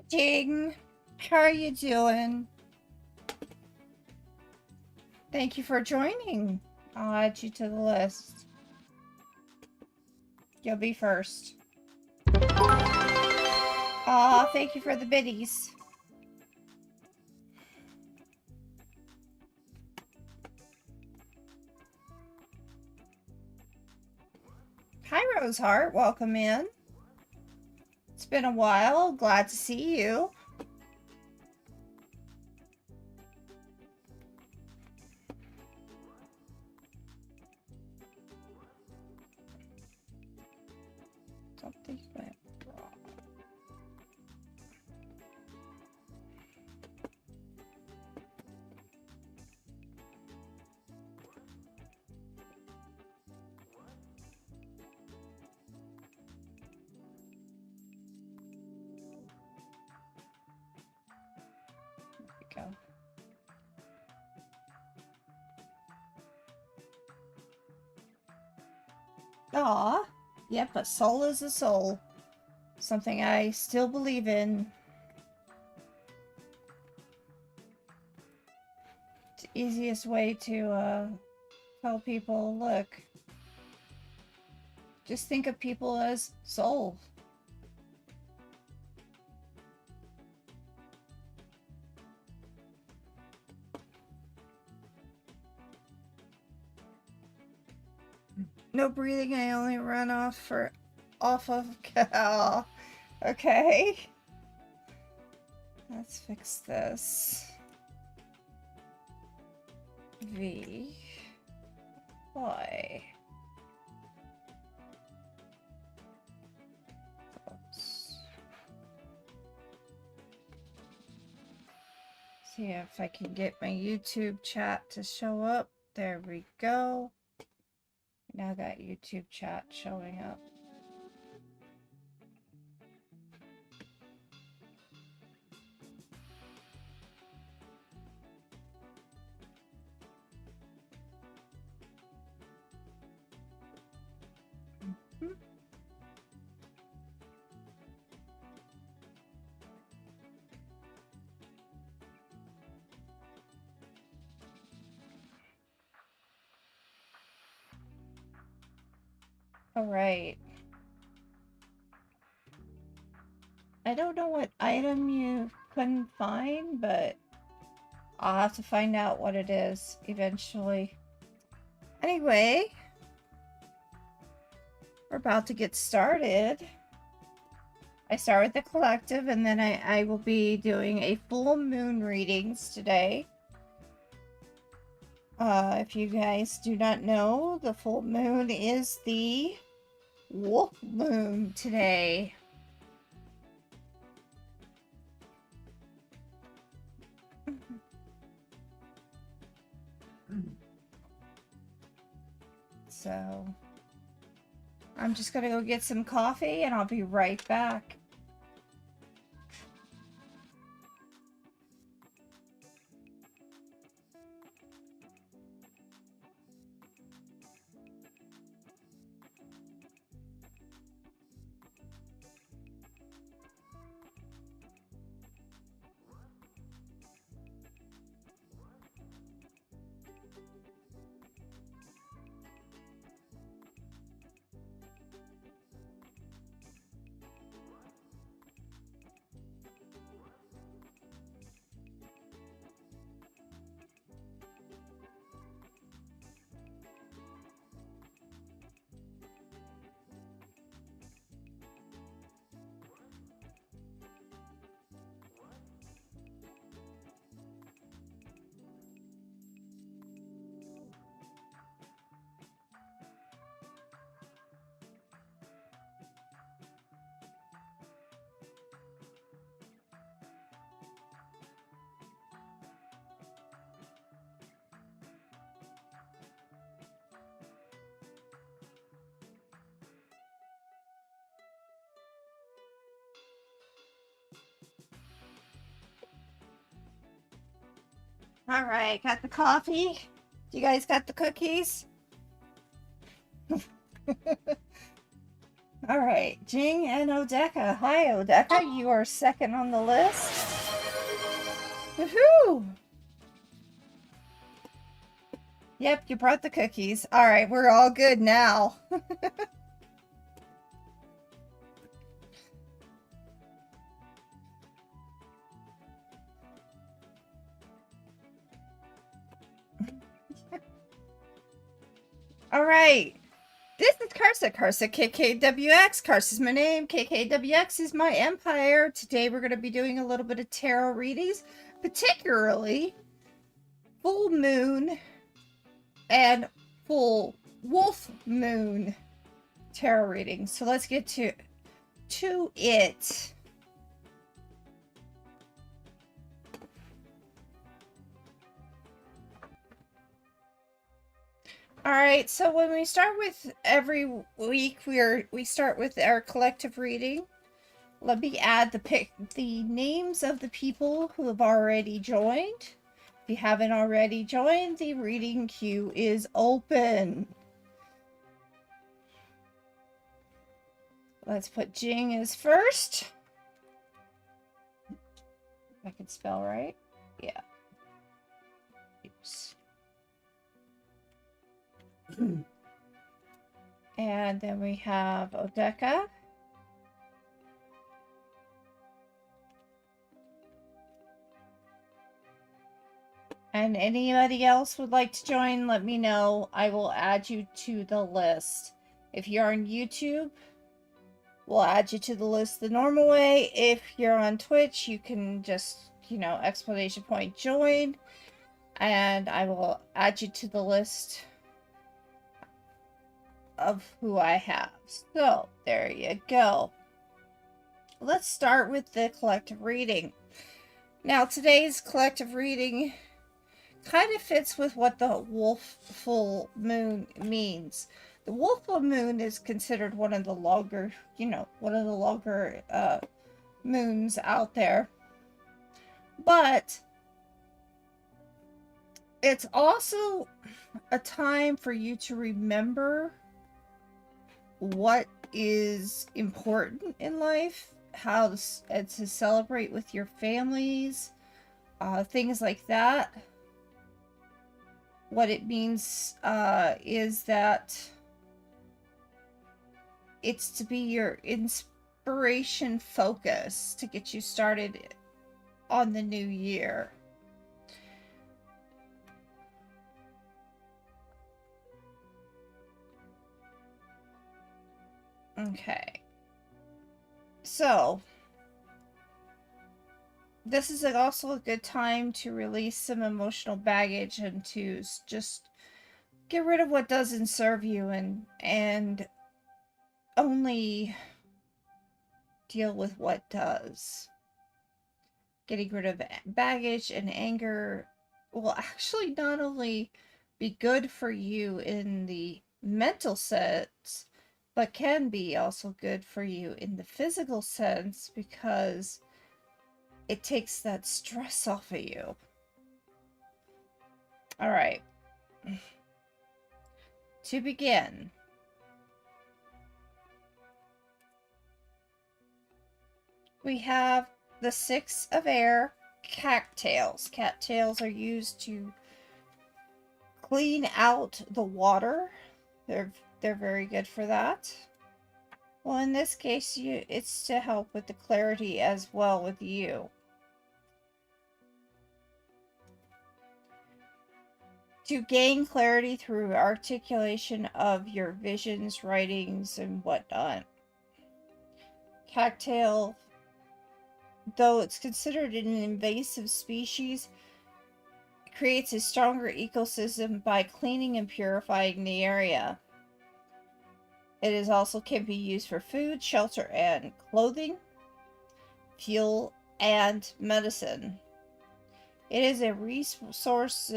Jing, how are you doing? Thank you for joining. I'll add you to the list. You'll be first. Aw, thank you for the biddies. Hi, Roseheart. Welcome in. It's been a while. Glad to see you. Something went wrong. There we go. Aw. Yep, a soul is a soul. Something I still believe in. It's the easiest way to tell people, look, just think of people as soul. No breathing, I only run off of oh, okay. Let's fix this. V Y. Oops. See if I can get my YouTube chat to show up. There we go. Now got YouTube chat showing up. All right. I don't know what item you couldn't find, but I'll have to find out what it is eventually. Anyway, we're about to get started. I start with the collective, and then I will be doing a full moon readings today. If you guys do not know, the full moon is the wolf moon today. So I'm just gonna go get some coffee and I'll be right back. All right, got the coffee. You guys got the cookies? Alright, Jing and Odeka. Hi, Odeka. You are second on the list. Woohoo! Yep, you brought the cookies. Alright, we're all good now. Alright. This is Karsa. Karsa KKWX. Karsa's my name. KKWX is my empire. Today we're going to be doing a little bit of tarot readings, particularly full moon and full wolf moon tarot readings. So let's get to it. Alright, so when we start with every week, we start with our collective reading. Let me add the names of the people who have already joined. If you haven't already joined, the reading queue is open. Let's put Jing as first. If I can spell right. Yeah. Oops. And then we have Odeka. And anybody else would like to join, let me know. I will add you to the list. If you're on YouTube, we'll add you to the list the normal way. If you're on Twitch, you can just, exclamation point join. And I will add you to the list of who I have. So, there you go. Let's start with the collective reading. Now, today's collective reading kind of fits with what the wolf full moon means. The wolf full moon is considered one of the longer, moons out there. But it's also a time for you to remember what is important in life, how to celebrate with your families, things like that. What it means is that it's to be your inspiration focus to get you started on the new year. Okay. So, this is also a good time to release some emotional baggage and to just get rid of what doesn't serve you and only deal with what does. Getting rid of baggage and anger will actually not only be good for you in the mental sense, but can be also good for you in the physical sense because it takes that stress off of you. All right. To begin, we have the Six of Air cattails. Cattails are used to clean out the water. They're very good for that. Well, in this case, it's to help with the clarity as well with you. To gain clarity through articulation of your visions, writings, and whatnot. Cattail, though it's considered an invasive species, creates a stronger ecosystem by cleaning and purifying the area. It is also can be used for food, shelter, and clothing, fuel, and medicine. It is a resource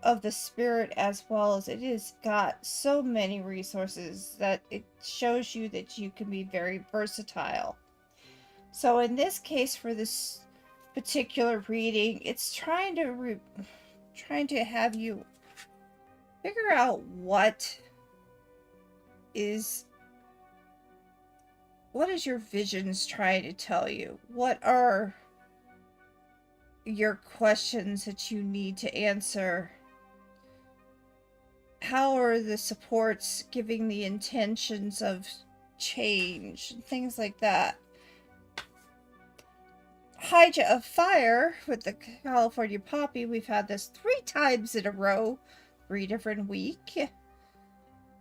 of the spirit, as well as it has got so many resources that it shows you that you can be very versatile. So in this case, for this particular reading, it's trying to have you figure out what what is your visions trying to tell you? What are your questions that you need to answer? How are the supports giving the intentions of change and things like that? Hydra of Fire with the California Poppy, we've had this 3 times in a row, 3 different weeks,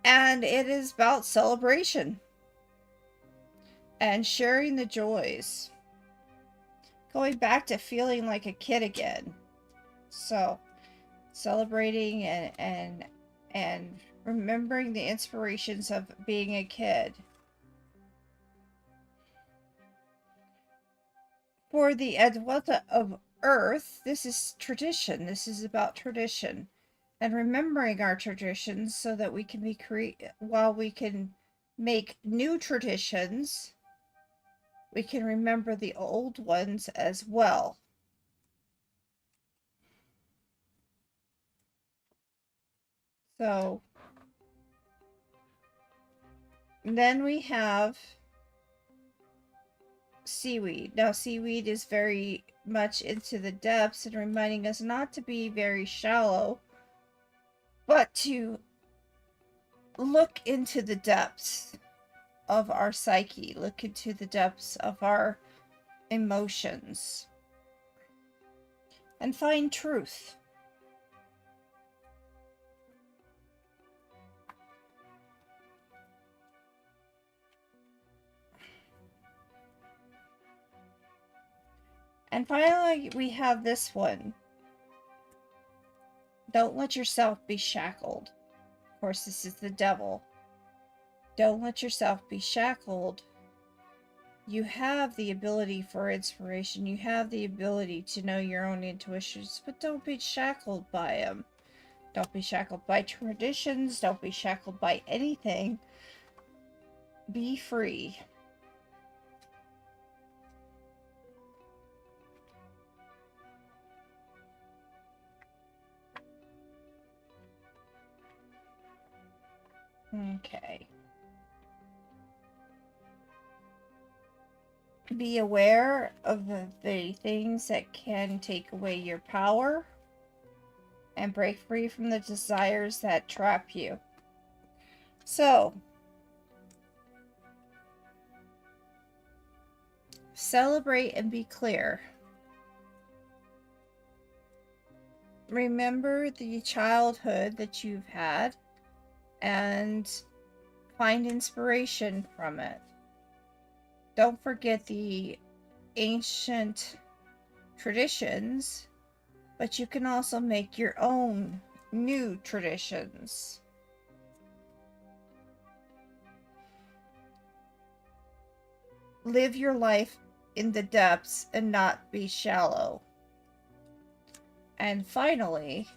and it is about celebration and sharing the joys, going back to feeling like a kid again. So celebrating and remembering the inspirations of being a kid. For the Adwelta of Earth, this is tradition. This is about tradition and remembering our traditions so that we can be while we can make new traditions, we can remember the old ones as well. So then we have seaweed. Now seaweed is very much into the depths and reminding us not to be very shallow, but to look into the depths of our psyche, look into the depths of our emotions, and find truth. And finally, we have this one. Don't let yourself be shackled. Of course, this is the devil. Don't let yourself be shackled. You have the ability for inspiration. You have the ability to know your own intuitions, but don't be shackled by them. Don't be shackled by traditions. Don't be shackled by anything. Be free. Okay. Be aware of the things that can take away your power and break free from the desires that trap you. So, celebrate and be clear. Remember the childhood that you've had and find inspiration from it. Don't forget the ancient traditions, but you can also make your own new traditions. Live your life in the depths and not be shallow. And finally,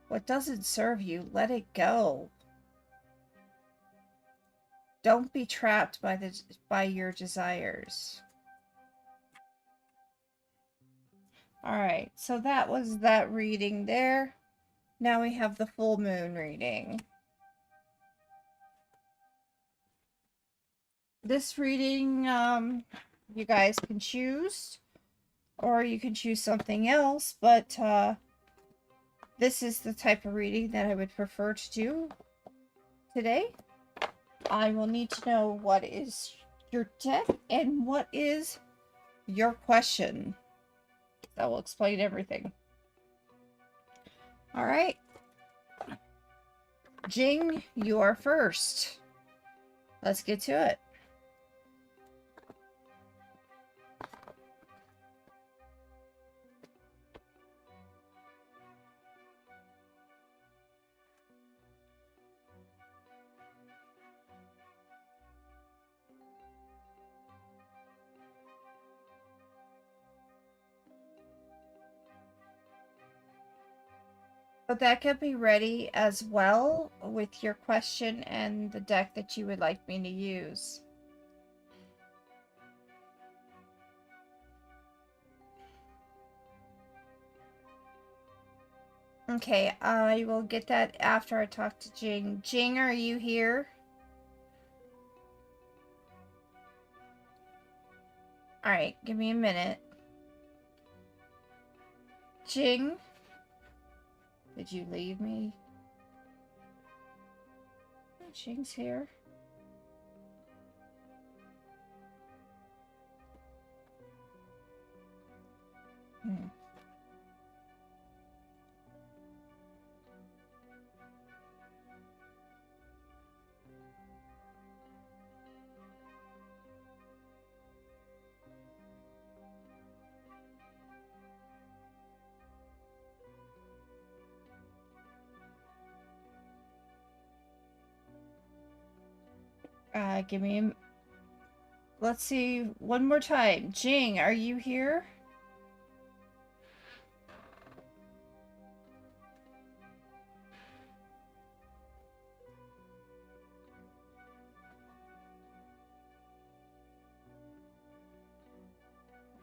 what doesn't serve you, let it go. Don't be trapped by your desires. Alright, so that was that reading there. Now we have the full moon reading. This reading, you guys can choose, or you can choose something else, but this is the type of reading that I would prefer to do today. I will need to know what is your deck and what is your question. That will explain everything. All right. Jing, you are first. Let's get to it. The deck can be ready as well with your question and the deck that you would like me to use. Okay, I will get that after I talk to Jing. Jing, are you here? Alright, give me a minute. Jing? Did you leave me? Oh, Jing's here. Give me a... Let's see, one more time. Jing, are you here?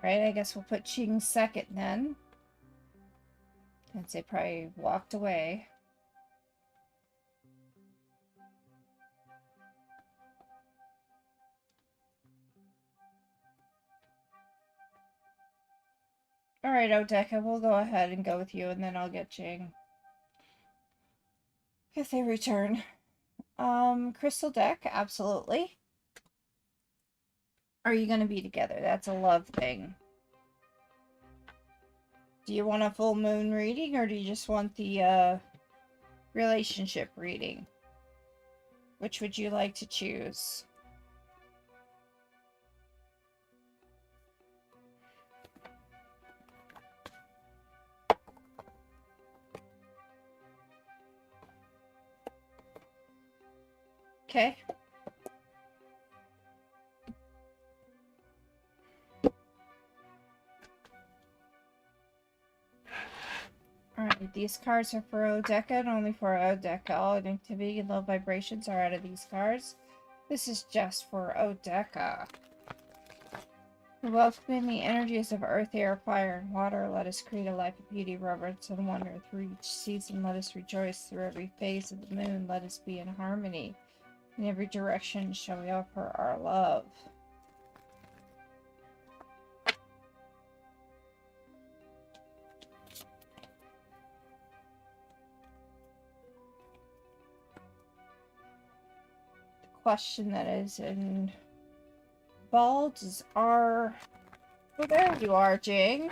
Alright, I guess we'll put Jing second then. Since they probably walked away. Alright, Odeka, we'll go ahead and go with you, and then I'll get Jing. If they return. Crystal deck, absolutely. Are you gonna be together? That's a love thing. Do you want a full moon reading, or do you just want the, relationship reading? Which would you like to choose? Okay. Alright, these cards are for Odeka and only for Odeka. All activity and low vibrations are out of these cards. This is just for Odeka. We welcome in the energies of earth, air, fire, and water. Let us create a life of beauty, reverence, and wonder through each season. Let us rejoice through every phase of the moon. Let us be in harmony. In every direction shall we offer our love. The question that is involved is our... Oh, there you are, Jing.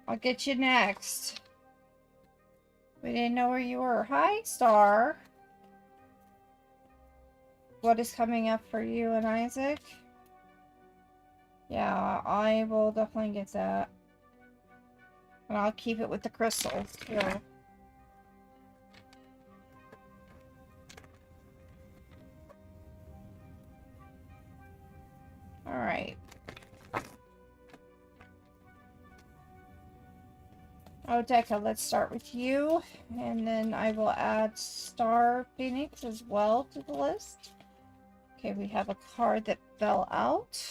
I'll get you next. We didn't know where you were. Hi, Star. What is coming up for you and Isaac? Yeah, I will definitely get that. And I'll keep it with the crystals, too. Alright. Odeka, let's start with you. And then I will add Star Phoenix as well to the list. Okay, we have a card that fell out.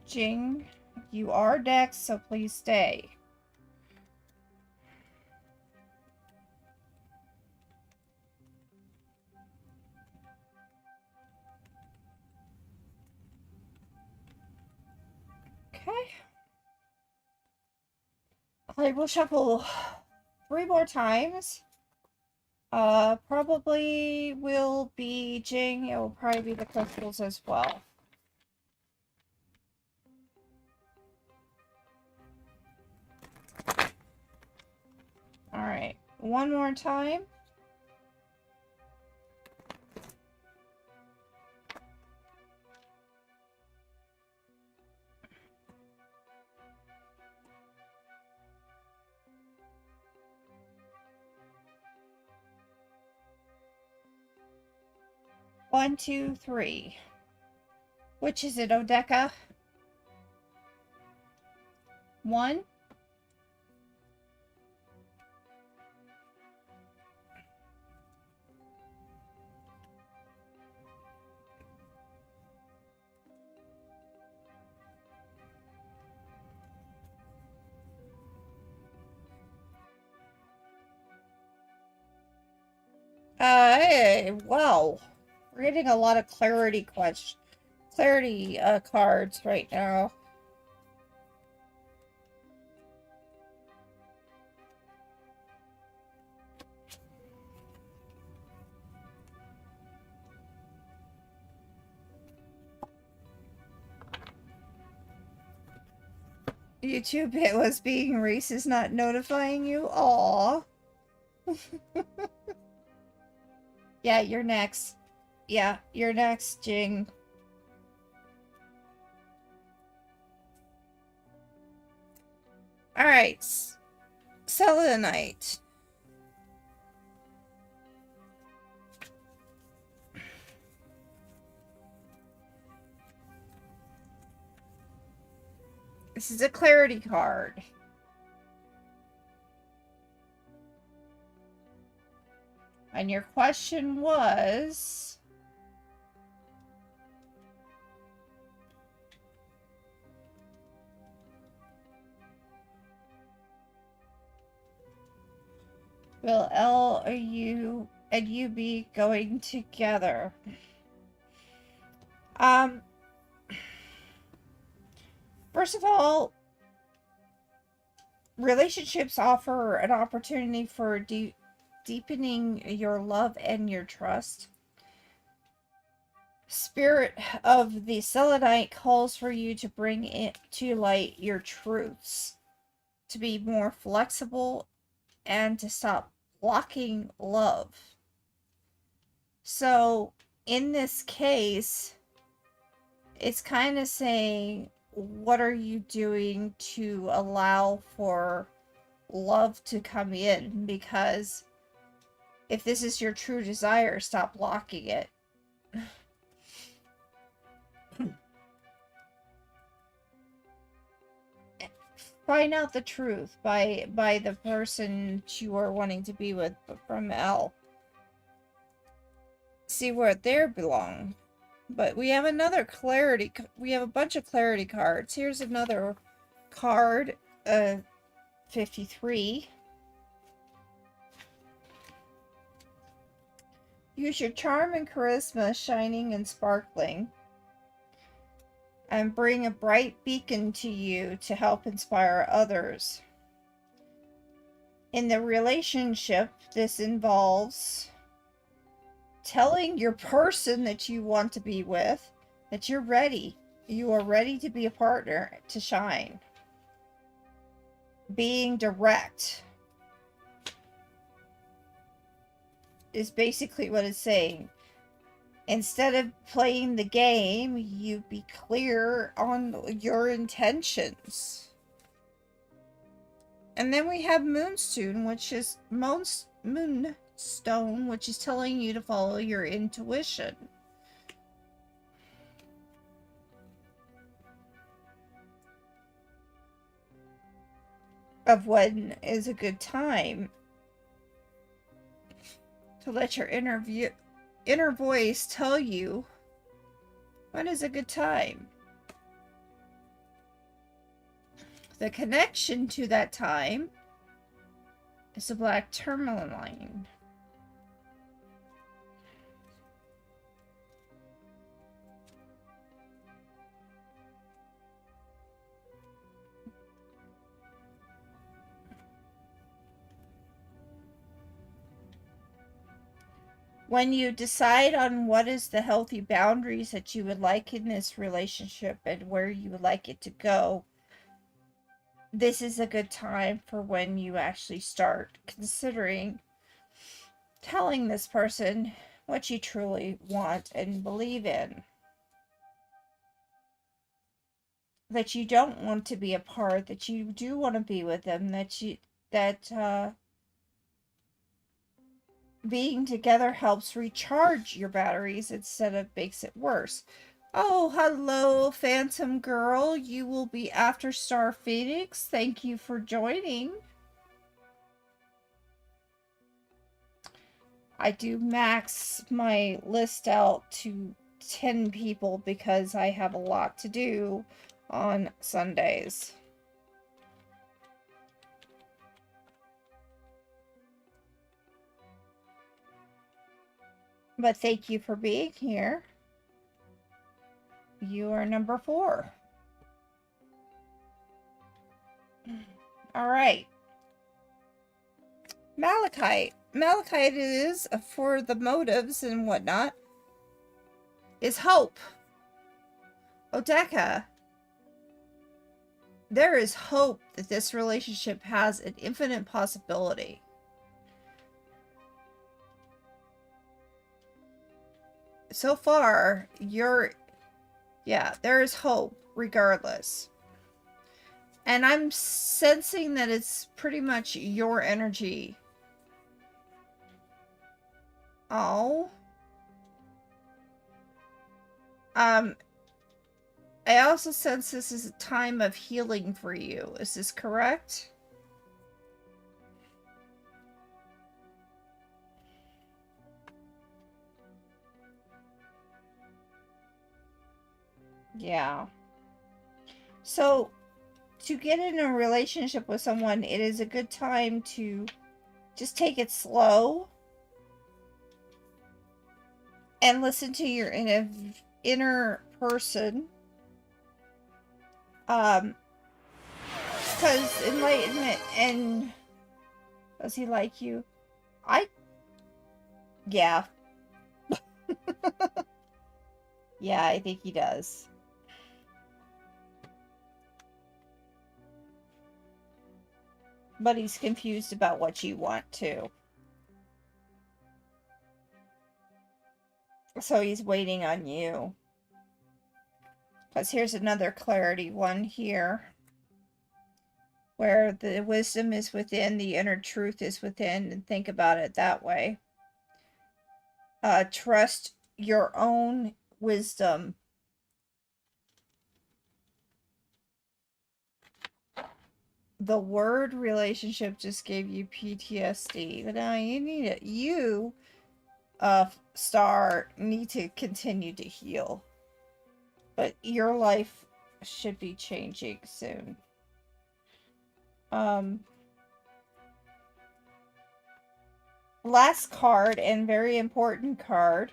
Jing, you are next, so please stay. Okay. I will shuffle 3 more times. Probably will be Jing. It will probably be the crystals as well. Alright, one more time. One, two, three. Which is it, Odeka? 1. Hey, wow. We're getting a lot of clarity cards right now. YouTube, it was being racist, not notifying you? Aww. Yeah, you're next. Yeah, you're next, Jing. Alright. Selenite. This is a clarity card. And your question was... Will L or you and you be going together? First of all, relationships offer an opportunity for deepening your love and your trust. Spirit of the Selenite calls for you to bring it to light your truths, to be more flexible, and to stop blocking love. So, in this case, it's kind of saying, what are you doing to allow for love to come in? Because if this is your true desire, stop blocking it. Find out the truth by the person you are wanting to be with from L. See where they belong. But we have another clarity. We have a bunch of clarity cards. Here's another card. 53. Use your charm and charisma, shining and sparkling, and bring a bright beacon to you to help inspire others. In the relationship, this involves telling your person that you want to be with that you're ready. You are ready to be a partner, to shine. Being direct is basically what it's saying. Instead of playing the game, you be clear on your intentions. And then we have Moonstone, which is Moonstone, which is telling you to follow your intuition. Of when is a good time to let your inner voice tell you when is a good time. The connection to that time is a black tourmaline. When you decide on what is the healthy boundaries that you would like in this relationship and where you would like it to go, this is a good time for when you actually start considering telling this person what you truly want and believe in. That you don't want to be apart, that you do want to be with them, that being together helps recharge your batteries instead of makes it worse. Oh, hello, Phantom Girl. You will be after Star Phoenix. Thank you for joining. I do max my list out to 10 people because I have a lot to do on Sundays. But thank you for being here. You are number 4. All right. Malachite. Malachite is, for the motives and whatnot, is hope. Odeka. There is hope that this relationship has an infinite possibility. So far, there is hope regardless. And I'm sensing that it's pretty much your energy. Oh. I also sense this is a time of healing for you. Is this correct? Yeah. So, to get in a relationship with someone, it is a good time to just take it slow and listen to your inner person. Because enlightenment and does he like you? Yeah. Yeah, I think he does. But he's confused about what you want too. So he's waiting on you. Because here's another clarity one here. Where the wisdom is within, the inner truth is within, and think about it that way. Trust your own wisdom. The word relationship just gave you PTSD. But now you need it. You, Star, need to continue to heal. But your life should be changing soon. Last card, and very important card.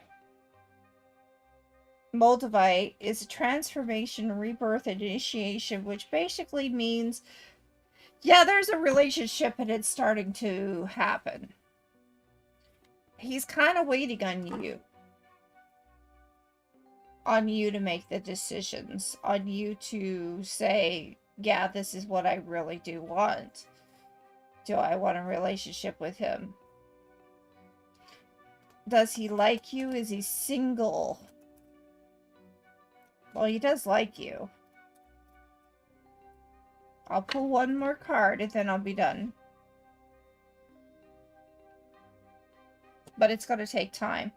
Moldavite is a transformation, rebirth, and initiation, which basically means, yeah, there's a relationship and it's starting to happen. He's kind of waiting on you. On you to make the decisions. On you to say, yeah, this is what I really do want. Do I want a relationship with him? Does he like you? Is he single? Well, he does like you. I'll pull one more card and then I'll be done. But it's going to take time.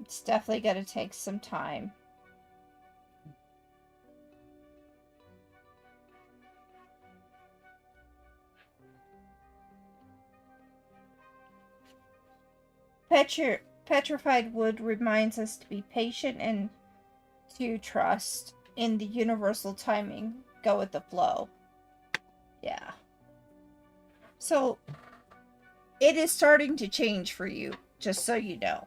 It's definitely going to take some time. Petrified wood reminds us to be patient and to trust in the universal timing. Go with the flow. Yeah. So, it is starting to change for you, just so you know.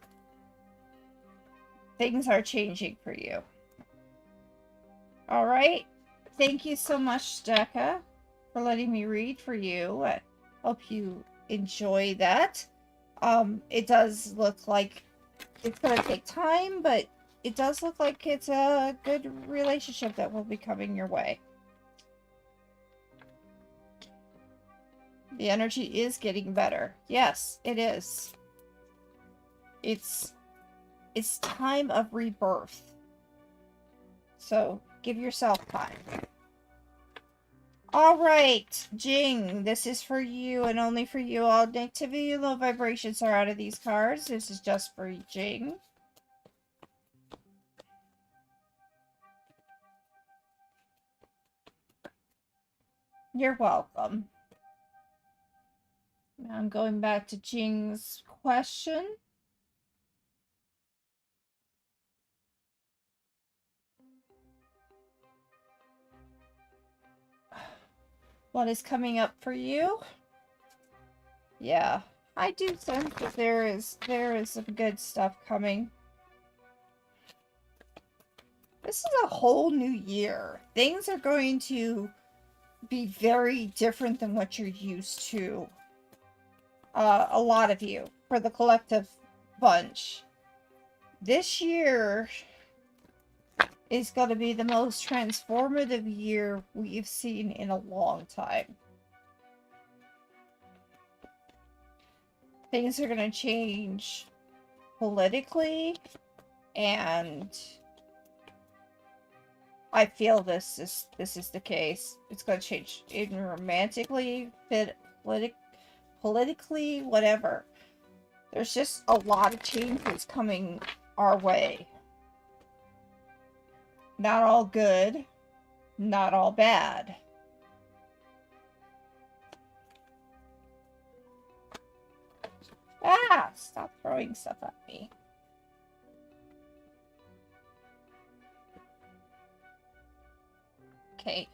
Things are changing for you. Alright. Thank you so much, Deka, for letting me read for you. I hope you enjoy that. It does look like it's going to take time, but it does look like it's a good relationship that will be coming your way. The energy is getting better. Yes, it is. It's time of rebirth. So, give yourself time. Alright, Jing, this is for you and only for you. All negativity and low vibrations are out of these cards. This is just for Jing. You're welcome. Now I'm going back to Jing's question. What is coming up for you? Yeah. I do sense that there is some good stuff coming. This is a whole new year. Things are going to be very different than what you're used to. A lot of you, for the collective bunch. This year is going to be the most transformative year we've seen in a long time. Things are going to change politically, and I feel this is the case. It's going to change even romantically, politically, whatever. There's just a lot of changes coming our way. Not all good, not all bad. Ah! Stop throwing stuff at me. Okay.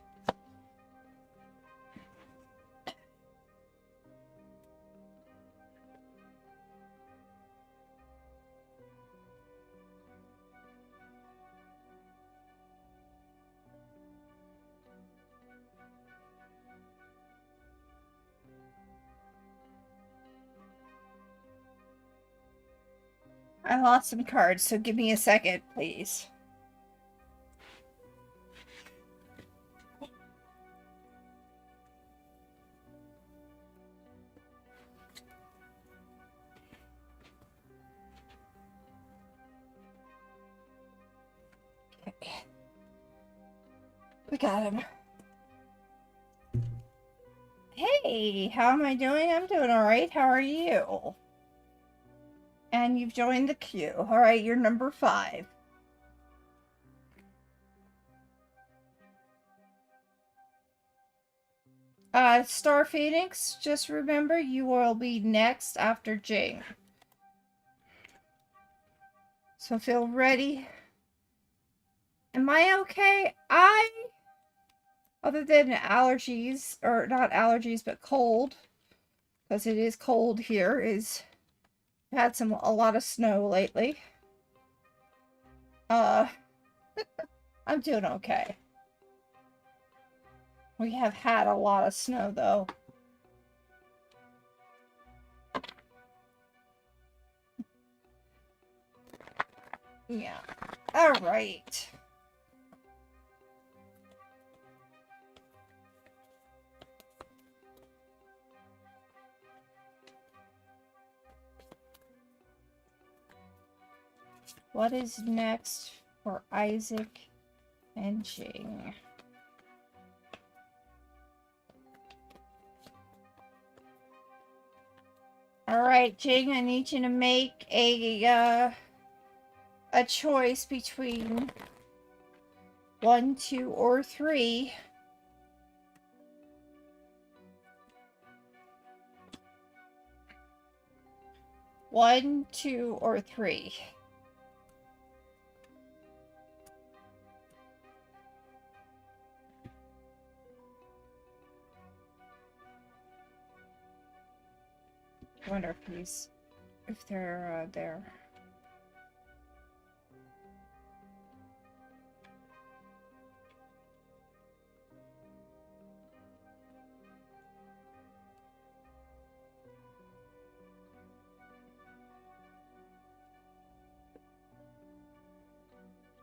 I lost some cards, so give me a second, please. Okay. We got him. Hey, how am I doing? I'm doing alright. How are you? And you've joined the queue. Alright, you're number 5. Star Phoenix, just remember you will be next after Jing. So feel ready. Am I okay? Other than allergies, or not allergies, but cold, because it is cold here, had a lot of snow lately. I'm doing okay. We have had a lot of snow, though. Yeah. Alright. What is next for Isaac and Jing? Alright, Jing, I need you to make a choice between 1, 2, or 3. One, 2, or 3. I wonder if they're there.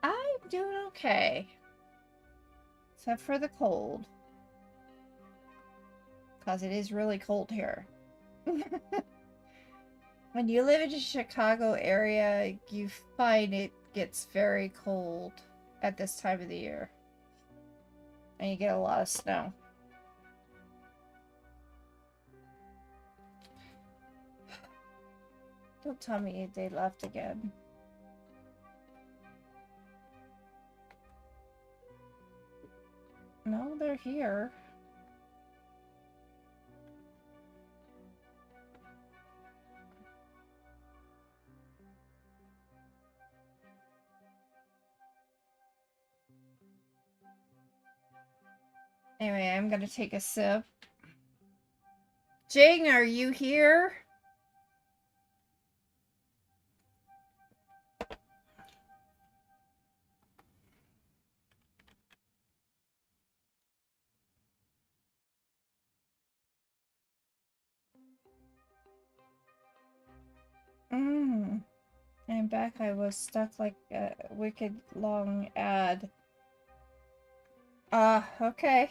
I'm doing okay. Except for the cold. Because it is really cold here. When you live in the Chicago area, you find it gets very cold at this time of the year. And you get a lot of snow. Don't tell me they left again. No, they're here. Anyway, I'm gonna take a sip. Jing, are you here? I'm back. I was stuck like a wicked long ad. Okay.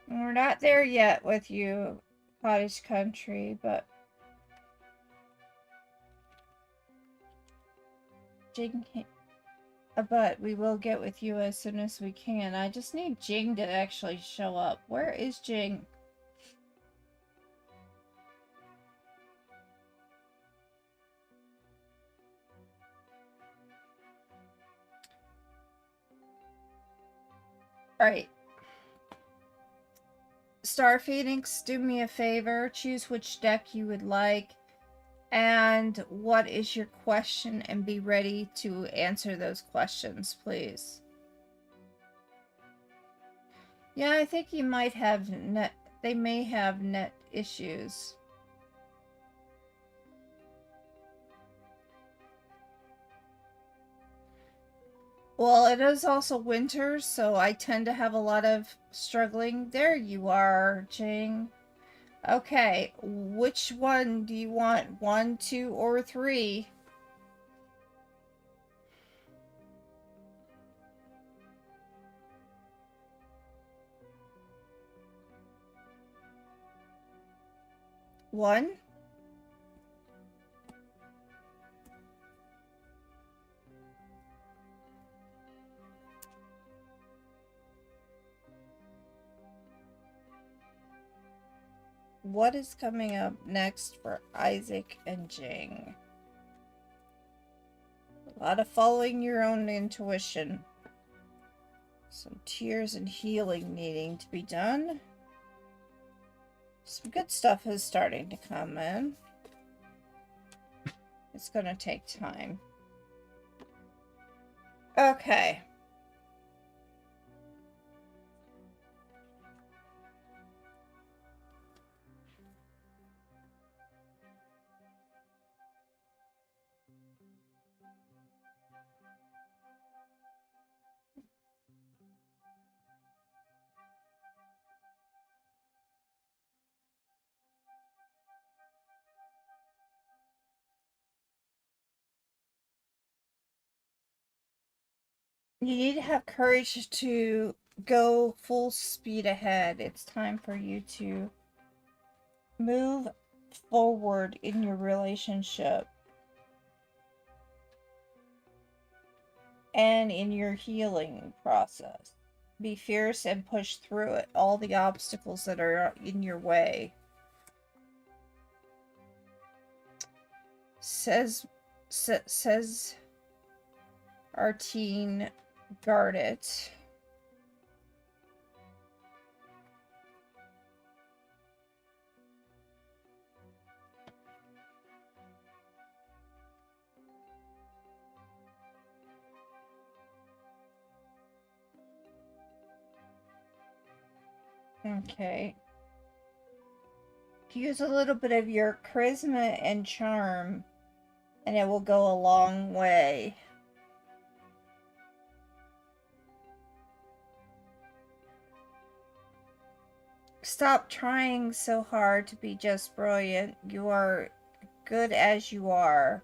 We're not there yet with you, Cottage Country, but Jing, but we will get with you as soon as we can. I just need Jing to actually show up. Where is Jing? Alright. Star Phoenix, do me a favor. Choose which deck you would like. And what is your question? And be ready to answer those questions, please. Yeah, I think you might have net... They may have net issues. Well, it is also winter, so I tend to have a lot of struggling. There you are, Jing. Okay, which one do you want? 1, 2, or 3? One? What is coming up next for Isaac and Jing? A lot of following your own intuition. Some tears and healing needing to be done. Some good stuff is starting to come in. It's gonna take time. Okay. You need to have courage to go full speed ahead. It's time for you to move forward in your relationship and in your healing process. Be fierce and push through it, all the obstacles that are in your way. Says our teen, guard it. Okay. Use a little bit of your charisma and charm, and it will go a long way. Stop trying so hard to be just brilliant. You are good as you are.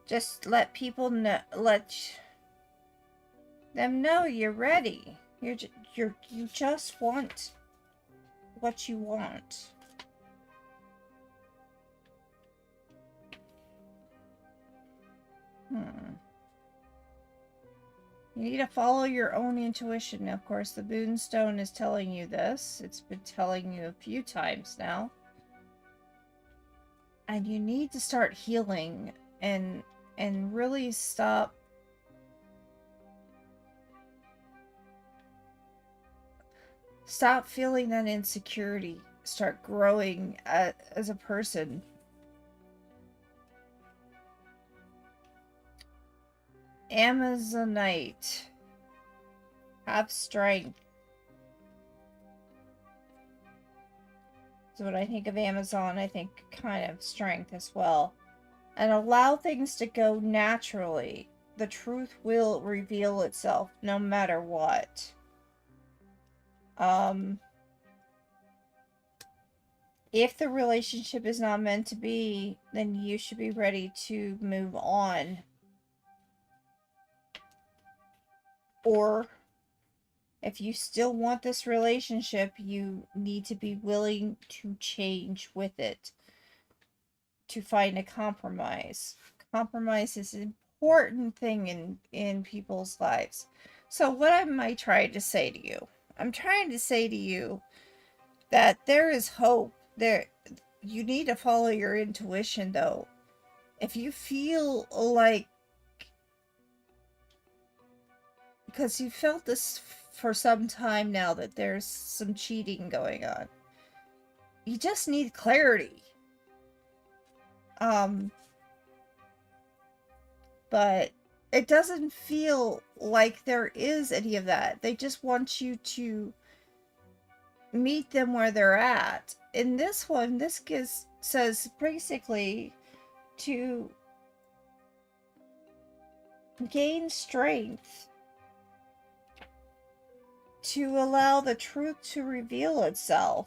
Just let people know, let them know you're ready. You just want what you want. You need to follow your own intuition. Of course, the Boonstone is telling you this. It's been telling you a few times now. And you need to start healing and really stop feeling that insecurity. Start growing as a person. Amazonite. Have strength. So when I think of Amazon, I think kind of strength as well. And allow things to go naturally. The truth will reveal itself no matter what. If the relationship is not meant to be, then you should be ready to move on. Or if you still want this relationship, you need to be willing to change with it, to find a compromise. Compromise is an important thing in people's lives. So what am I trying to say to you? I'm trying to say to you that there is hope. There, you need to follow your intuition, though. If you feel like, because you felt this for some time now, that there's some cheating going on, you just need clarity. But it doesn't feel like there is any of that. They just want you to meet them where they're at. In this one, says basically to gain strength, to allow the truth to reveal itself,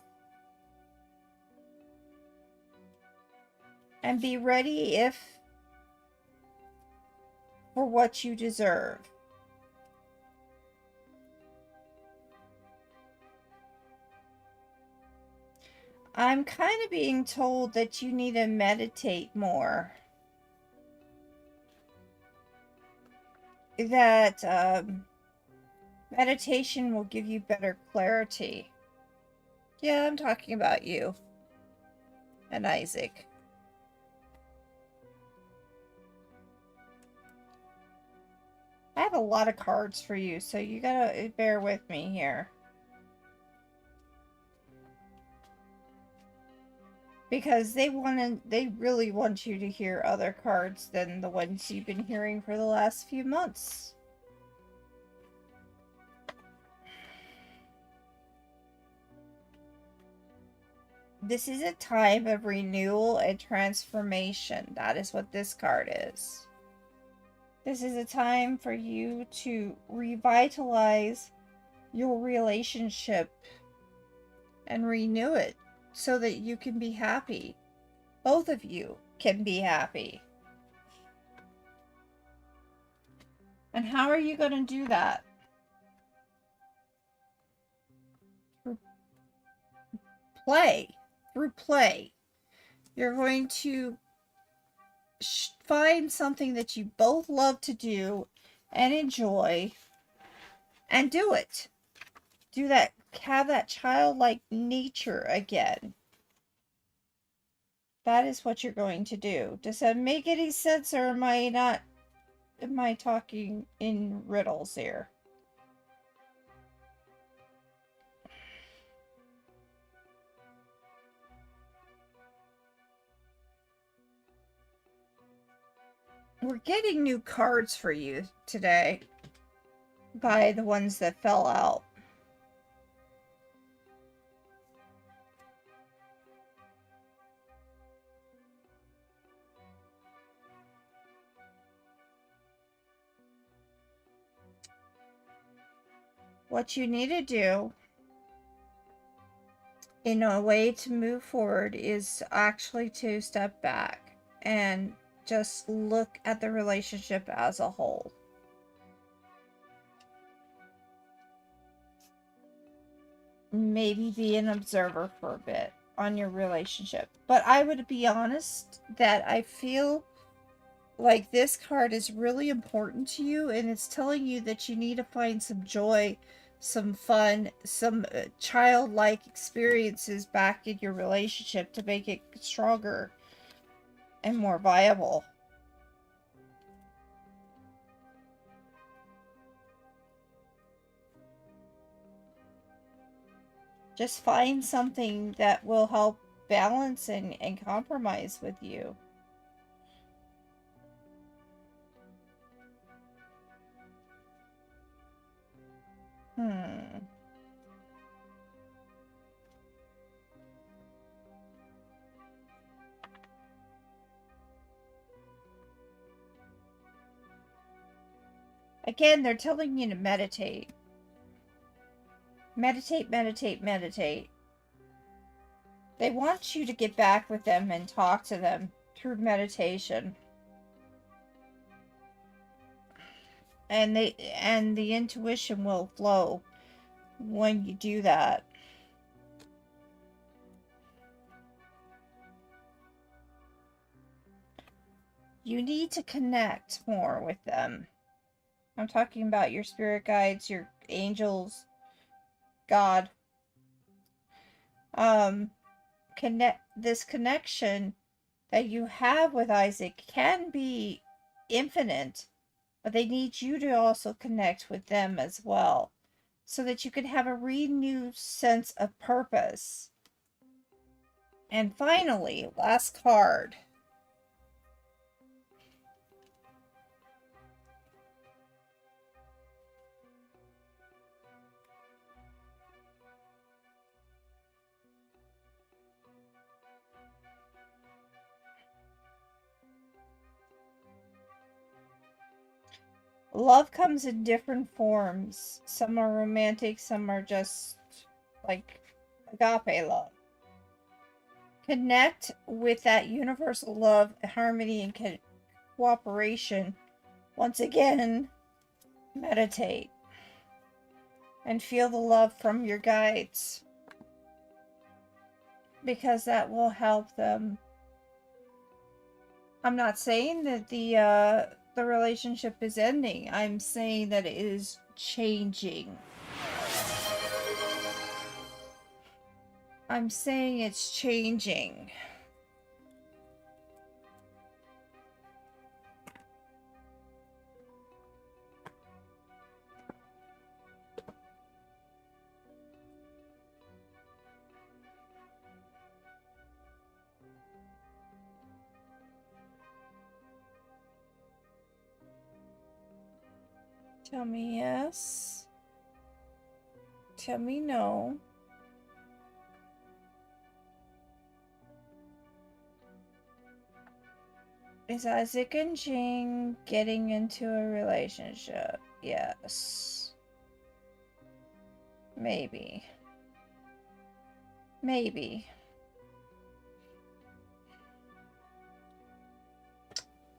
and be ready for what you deserve. I'm kind of being told that you need to meditate more. That meditation will give you better clarity. Yeah, I'm talking about you and Isaac. I have a lot of cards for you, so you gotta bear with me here. Because they really want you to hear other cards than the ones you've been hearing for the last few months. This is a time of renewal and transformation. That is what this card is. This is a time for you to revitalize your relationship and renew it so that you can be happy. Both of you can be happy. And how are you going to do that? Through play. You're going to find something that you both love to do and enjoy and do it. Do that. Have that childlike nature again. That is what you're going to do. Does that make any sense, or am I talking in riddles here? We're getting new cards for you today by the ones that fell out. What you need to do in a way to move forward is actually to step back and just look at the relationship as a whole. Maybe be an observer for a bit on your relationship. But I would be honest that I feel like this card is really important to you, and it's telling you that you need to find some joy, some fun, some childlike experiences back in your relationship to make it stronger and more viable. Just find something that will help balance and compromise with you. Again, they're telling you to meditate. Meditate, meditate, meditate. They want you to get back with them and talk to them through meditation. And the intuition will flow when you do that. You need to connect more with them. I'm talking about your spirit guides, your angels, God. This connection that you have with Isaac can be infinite, but they need you to also connect with them as well, so that you can have a renewed sense of purpose. And finally, last card. Love comes in different forms. Some are romantic, some are just like agape love. Connect with that universal love, harmony, and cooperation. Once again, meditate and feel the love from your guides, because that will help them. I'm not saying that the relationship is ending. I'm saying that it is changing. I'm saying it's changing. Tell me yes. Tell me no. Is Isaac and Jing getting into a relationship? Yes. Maybe. Maybe.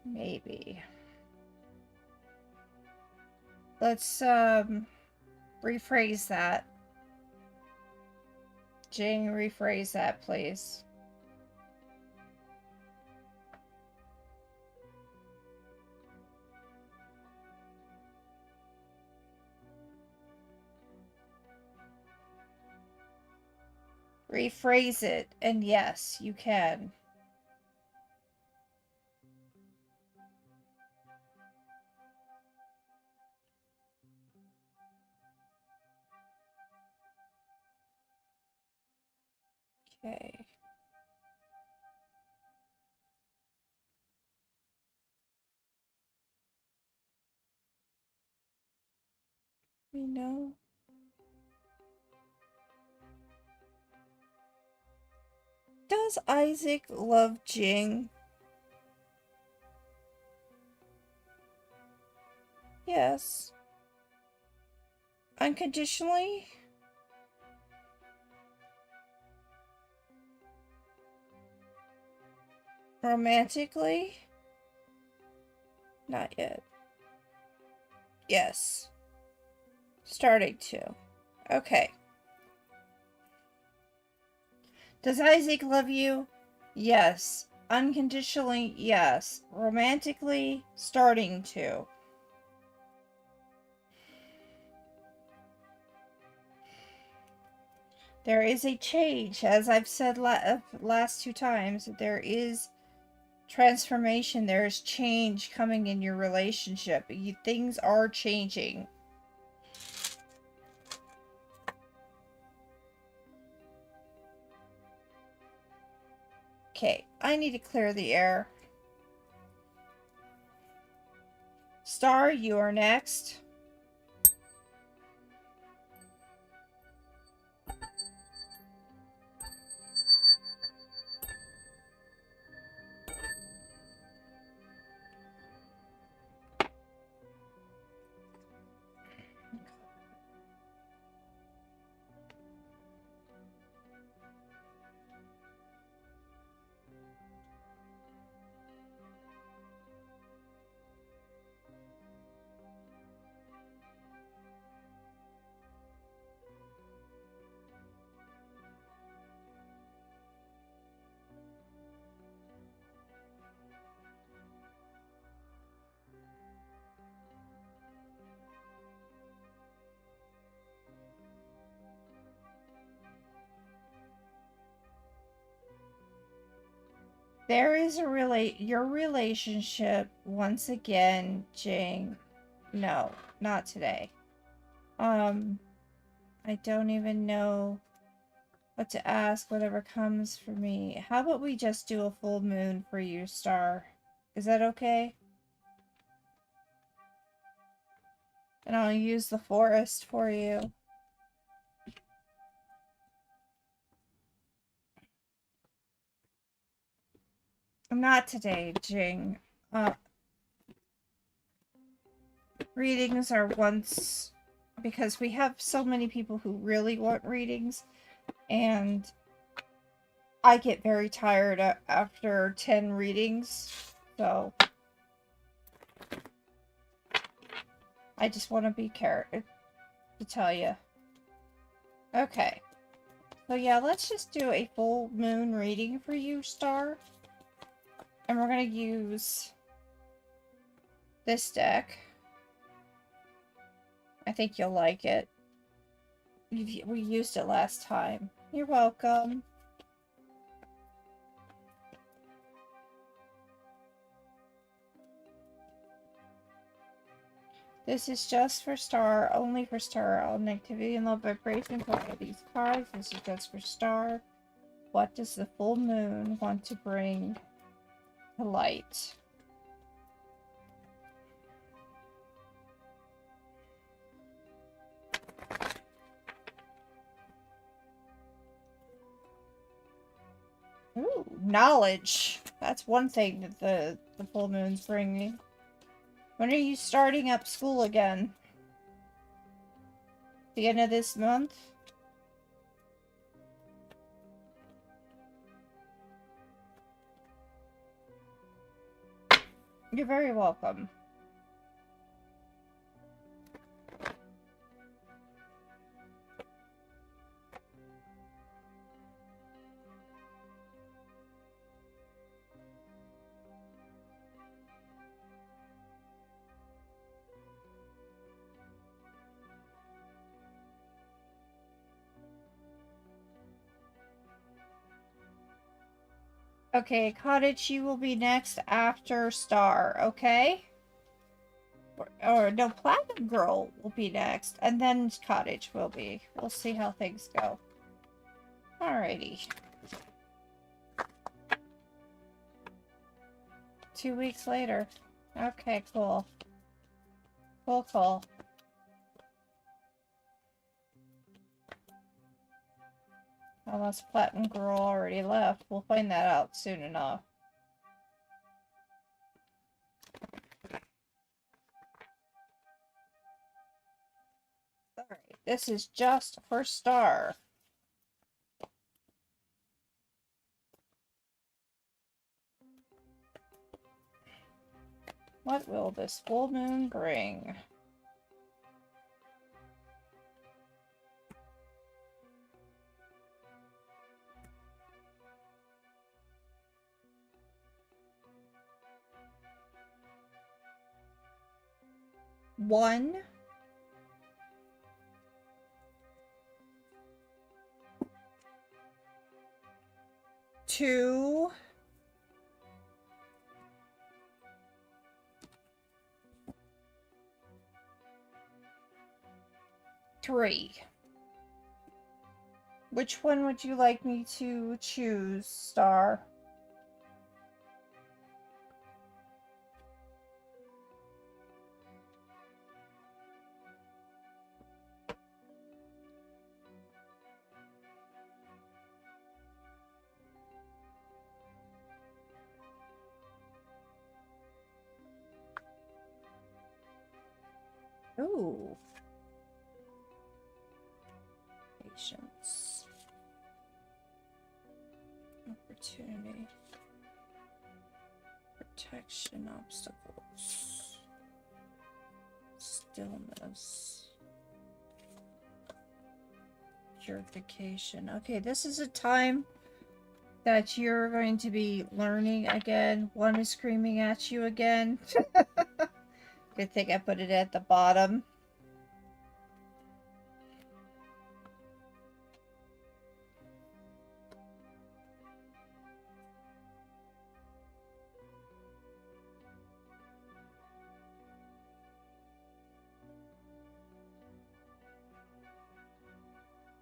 Maybe. Let's rephrase that. Jing, rephrase that, please. Rephrase it, and yes, you can. Okay. We know. Does Isaac love Jing? Yes. Unconditionally? Romantically? Not yet. Yes. Starting to. Okay. Does Isaac love you? Yes. Unconditionally? Yes. Romantically? Starting to. There is a change, as I've said last two times. There is transformation. There is change coming in your relationship. Things are changing. Okay, I need to clear the air. Star, you are next. There is your relationship once again, Jing. No, not today. I don't even know what to ask, whatever comes for me. How about we just do a full moon for you, Star? Is that okay? And I'll use the forest for you. Not today, Jing. Readings are once... because we have so many people who really want readings, and I get very tired after 10 readings, so I just want to be careful to tell you. Okay. So yeah, let's just do a full moon reading for you, Star. And we're going to use this deck. I think you'll like it. We used it last time. You're welcome. This is just for Star, only for Star. All negativity and low vibration for all these cards. This is just for Star. What does the full moon want to bring to light? Ooh, knowledge. That's one thing that the full moon's bringing. When are you starting up school again? The end of this month? You're very welcome. Okay, Cottage, you will be next after Star, okay? Or no, Platinum Girl will be next, and then Cottage will be. We'll see how things go. Alrighty. 2 weeks later. Okay, cool. Cool. Unless Platinum Girl already left. We'll find that out soon enough. Alright, this is just for Star. What will this full moon bring? One. Two. Three. Which one would you like me to choose, Star? Ooh. Patience. Opportunity. Protection obstacles. Stillness. Purification. Okay, this is a time that you're going to be learning again. One is screaming at you again. Good thing I put it at the bottom.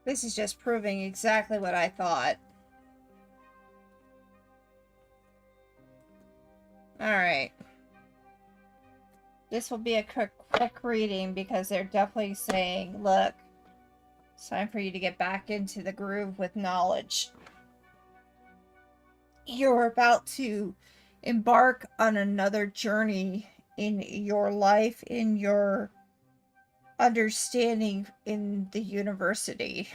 This is just proving exactly what I thought. Alright. This will be a quick reading because they're definitely saying, look, it's time for you to get back into the groove with knowledge. You're about to embark on another journey in your life, in your understanding in the university.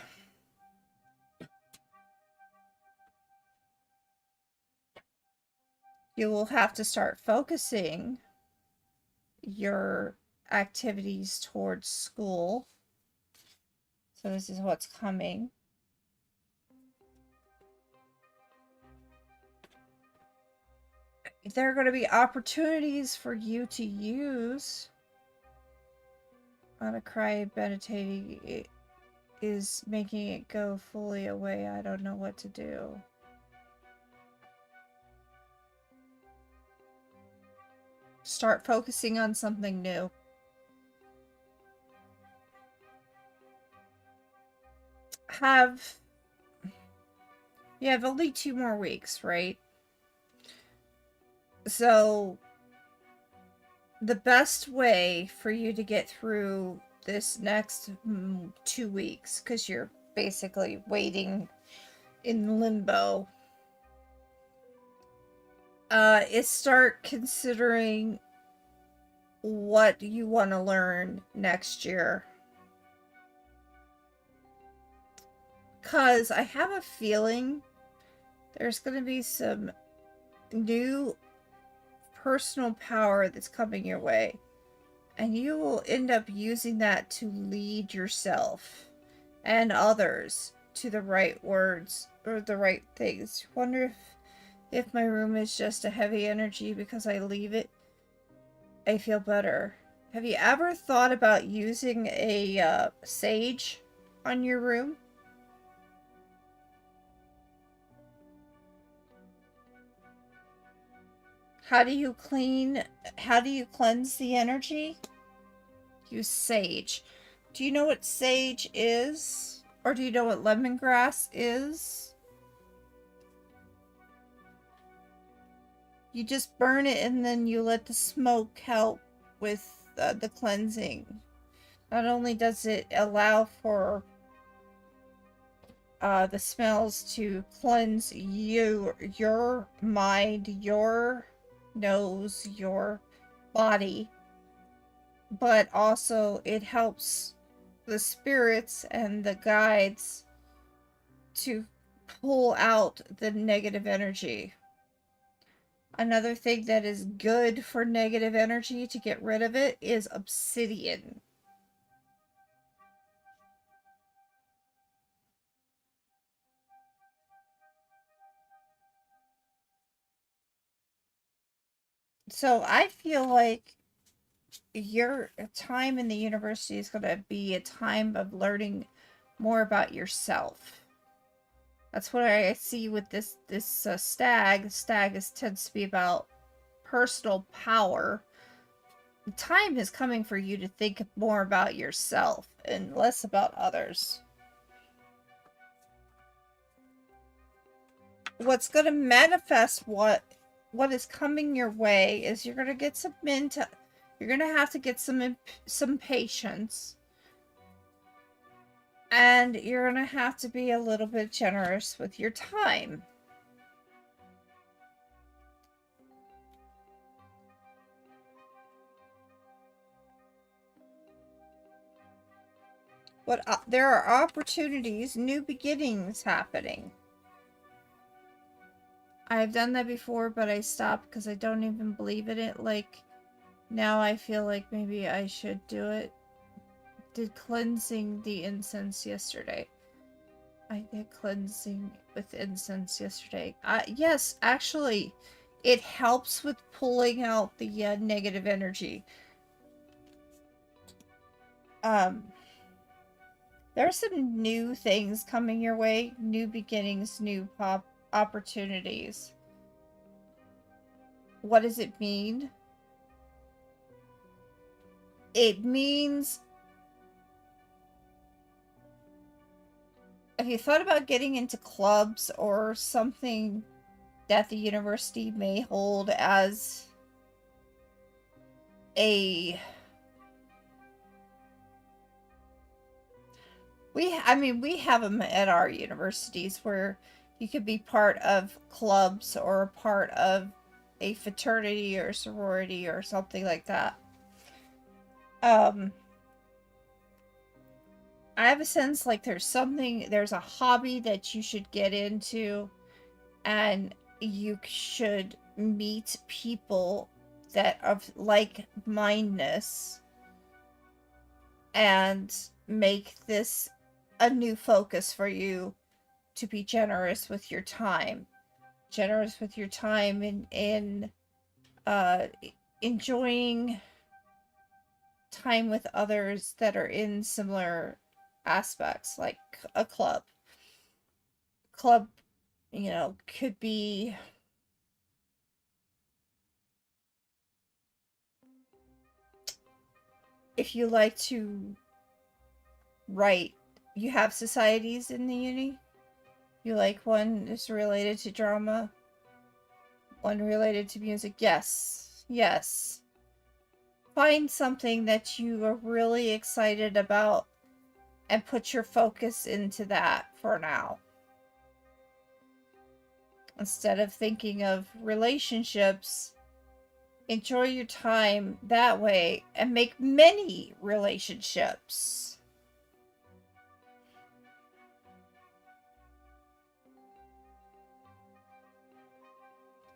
You will have to start focusing your activities towards school. So this is what's coming. There are going to be opportunities for you to use on a cry meditating. It is making it go fully away. I don't know what to do. Start focusing on something new. You have only 2 more weeks, right? So the best way for you to get through this next 2 weeks, because you're basically waiting in limbo, is start considering what you want to learn next year. Because I have a feeling there's going to be some new personal power that's coming your way. And you will end up using that to lead yourself and others to the right words or the right things. Wonder if my room is just a heavy energy because I leave it, I feel better. Have you ever thought about using a sage on your room? How do you cleanse the energy? Use sage. Do you know what sage is? Or do you know what lemongrass is? You just burn it and then you let the smoke help with the cleansing. Not only does it allow for the smells to cleanse you, your mind, your nose, your body, but also it helps the spirits and the guides to pull out the negative energy. Another thing that is good for negative energy to get rid of it is obsidian. So I feel like your time in the university is going to be a time of learning more about yourself. That's what I see with this stag. Stag tends to be about personal power. The time is coming for you to think more about yourself and less about others. What's going to manifest what is coming your way is you're going to get you're going to have to get some patience. And you're going to have to be a little bit generous with your time. There are opportunities, new beginnings happening. I've done that before, but I stopped because I don't even believe in it. Like, now I feel like maybe I should do it. Did cleansing the incense yesterday. I did cleansing with incense yesterday. Yes, actually, it helps with pulling out the negative energy. There are some new things coming your way. New beginnings, new opportunities. What does it mean? It means Have you thought about getting into clubs or something that the university may hold as a... we have them at our universities where you could be part of clubs or a part of a fraternity or sorority or something like that. I have a sense like there's a hobby that you should get into, and you should meet people that of like-mindedness and make this a new focus for you to be generous with your time. Generous with your time in uh, enjoying time with others that are in similar aspects, like a club. Club, could be if you like to write. You have societies in the uni. You like one is related to drama, one related to music. Yes, yes. Find something that you are really excited about and put your focus into that for now. Instead of thinking of relationships, enjoy your time that way and make many relationships.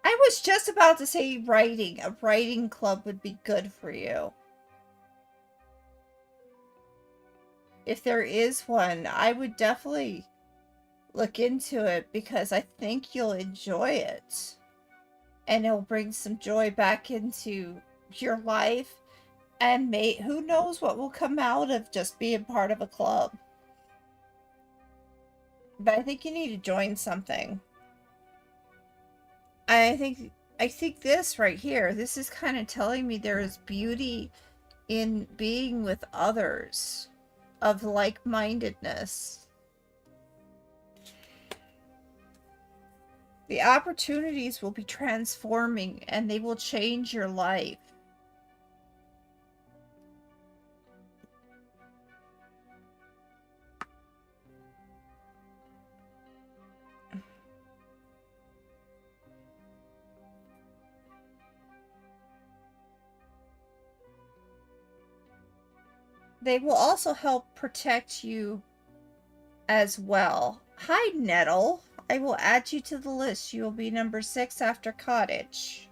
I was just about to say writing. A writing club would be good for you. If there is one, I would definitely look into it because I think you'll enjoy it. And it'll bring some joy back into your life. And who knows what will come out of just being part of a club. But I think you need to join something. I think this right here, this is kind of telling me there is beauty in being with others of like-mindedness. The opportunities will be transforming and they will change your life. They will also help protect you as well. Hi, Nettle. I will add you to the list. You will be number 6 after Cottage.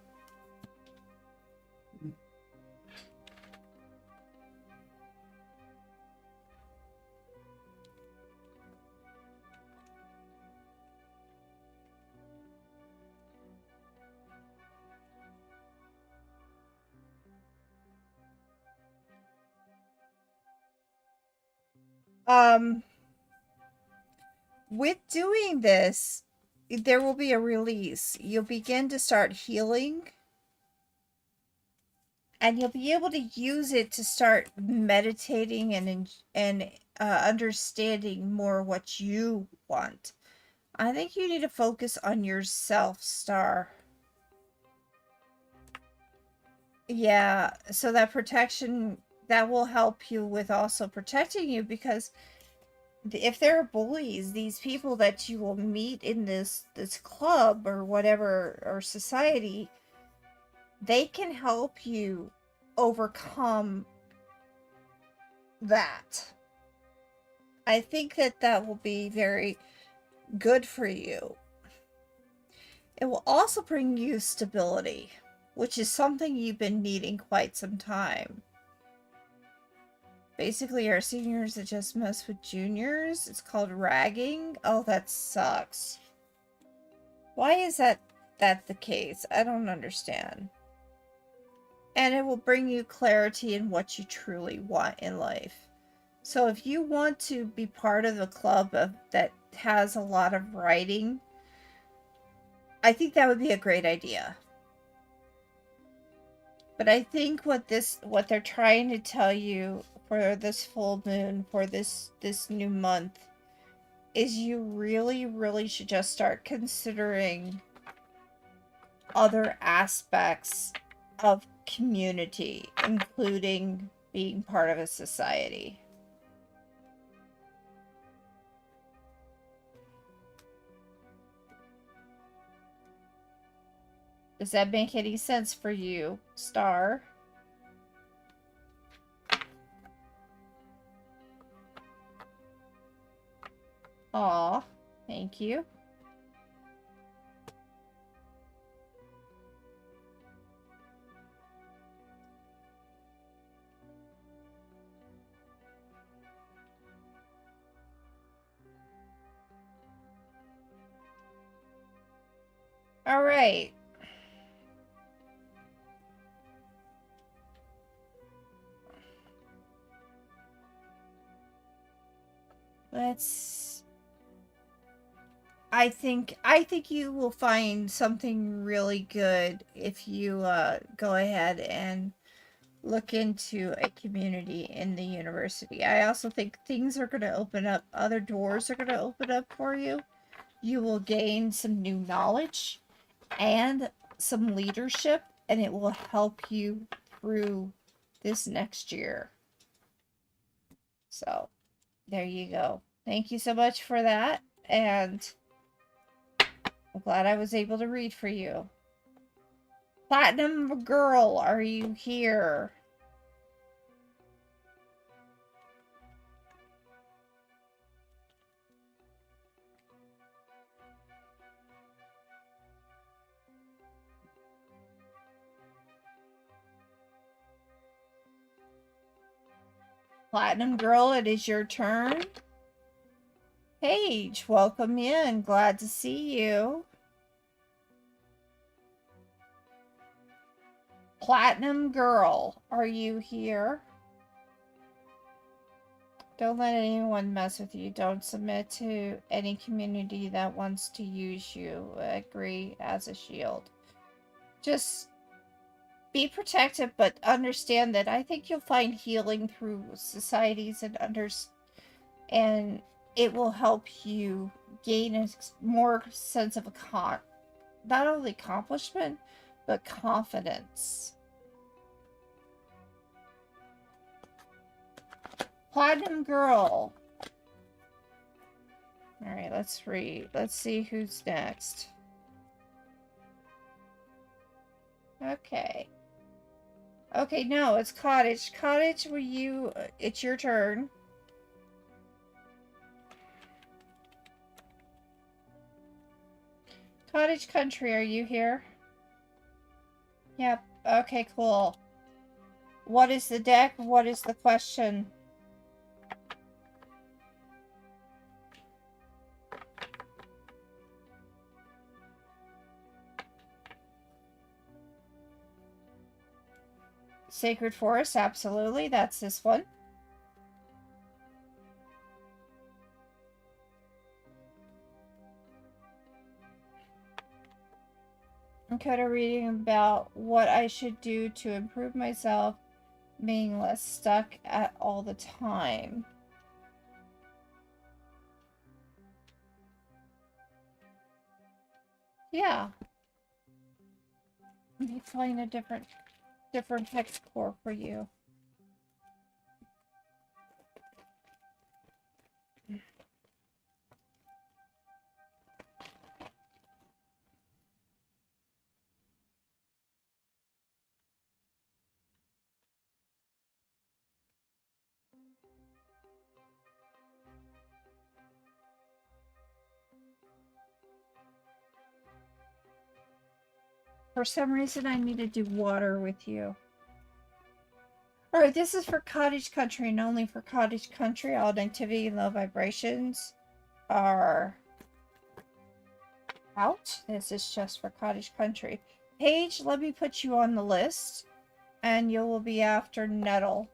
With doing this, there will be a release. You'll begin to start healing. And you'll be able to use it to start meditating and understanding more what you want. I think you need to focus on yourself, Star. Yeah, so that protection, that will help you with also protecting you, because if there are bullies, these people that you will meet in this club or whatever, or society, they can help you overcome that. I think that will be very good for you. It will also bring you stability, which is something you've been needing quite some time. Basically, our seniors that just mess with juniors. It's called ragging. Oh, that sucks. Why is that the case? I don't understand. And it will bring you clarity in what you truly want in life. So if you want to be part of a club that has a lot of writing, I think that would be a great idea. But I think what they're trying to tell you for this full moon, for this new month, is you really, really should just start considering other aspects of community, including being part of a society. Does that make any sense for you, Star? Aw, thank you. All right. Let's... I think you will find something really good if you go ahead and look into a community in the university. I also think things are going to open up, other doors are going to open up for you. You will gain some new knowledge and some leadership, and it will help you through this next year. So, there you go. Thank you so much for that, and I'm glad I was able to read for you. Platinum Girl, are you here? Platinum Girl, it is your turn. Paige, welcome in. Glad to see you. Platinum Girl, are you here? Don't let anyone mess with you. Don't submit to any community that wants to use you. Agree as a shield. Just be protective, but understand that I think you'll find healing through societies and it will help you gain a more sense of not only accomplishment, but confidence. Platinum Girl. Alright, let's read. Let's see who's next. Okay. Okay, no, it's Cottage. Cottage, will you... it's your turn. Cottage Country, are you here? Yep. Okay, cool. What is the deck? What is the question? Sacred Forest, absolutely. That's this one. I'm kind of reading about what I should do to improve myself, being less stuck at all the time. Yeah. Let me find a different hex core for you. For some reason, I need to do water with you. Alright, this is for Cottage Country and only for Cottage Country. All activity and low vibrations are out. This is just for Cottage Country. Paige, let me put you on the list. And you will be after Nettle.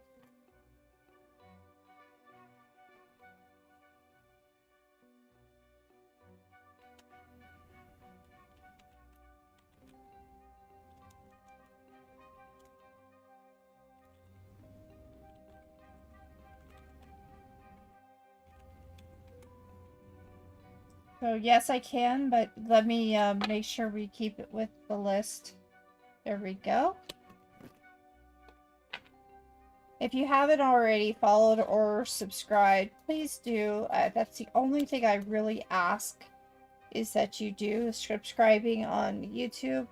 So yes, I can, but let me make sure we keep it with the list. There we go. If you haven't already followed or subscribed, please do. That's the only thing I really ask, is that you do subscribing on YouTube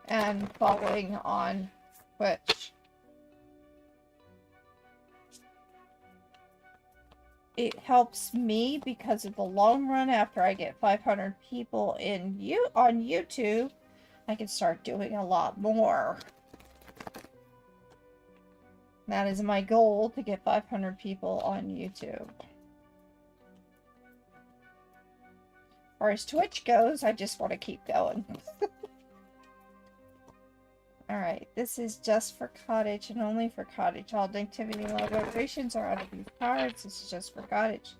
and following on Twitch. It helps me because in the long run, after I get 500 people on YouTube, I can start doing a lot more. That is my goal, to get 500 people on YouTube. As far as Twitch goes, I just want to keep going. Alright, this is just for cottage and only for cottage. All activity and all vibrations are out of these cards. This is just for cottage.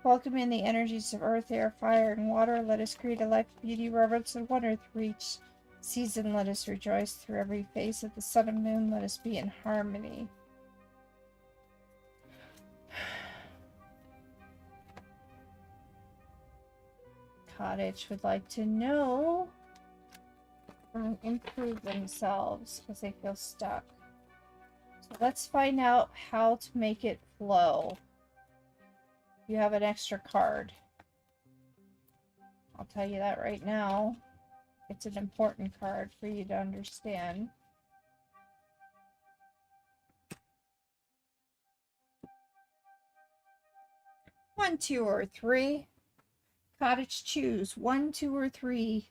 Welcome in the energies of earth, air, fire, and water. Let us create a life of beauty, reverence, and wonder through each season. Let us rejoice through every phase of the sun and moon. Let us be in harmony. Cottage would like to know and improve themselves because they feel stuck. So let's find out how to make it flow. You have an extra card. I'll tell you that right now. It's an important card for you to understand. One, two, or three. Cottage, choose 1, 2, or 3.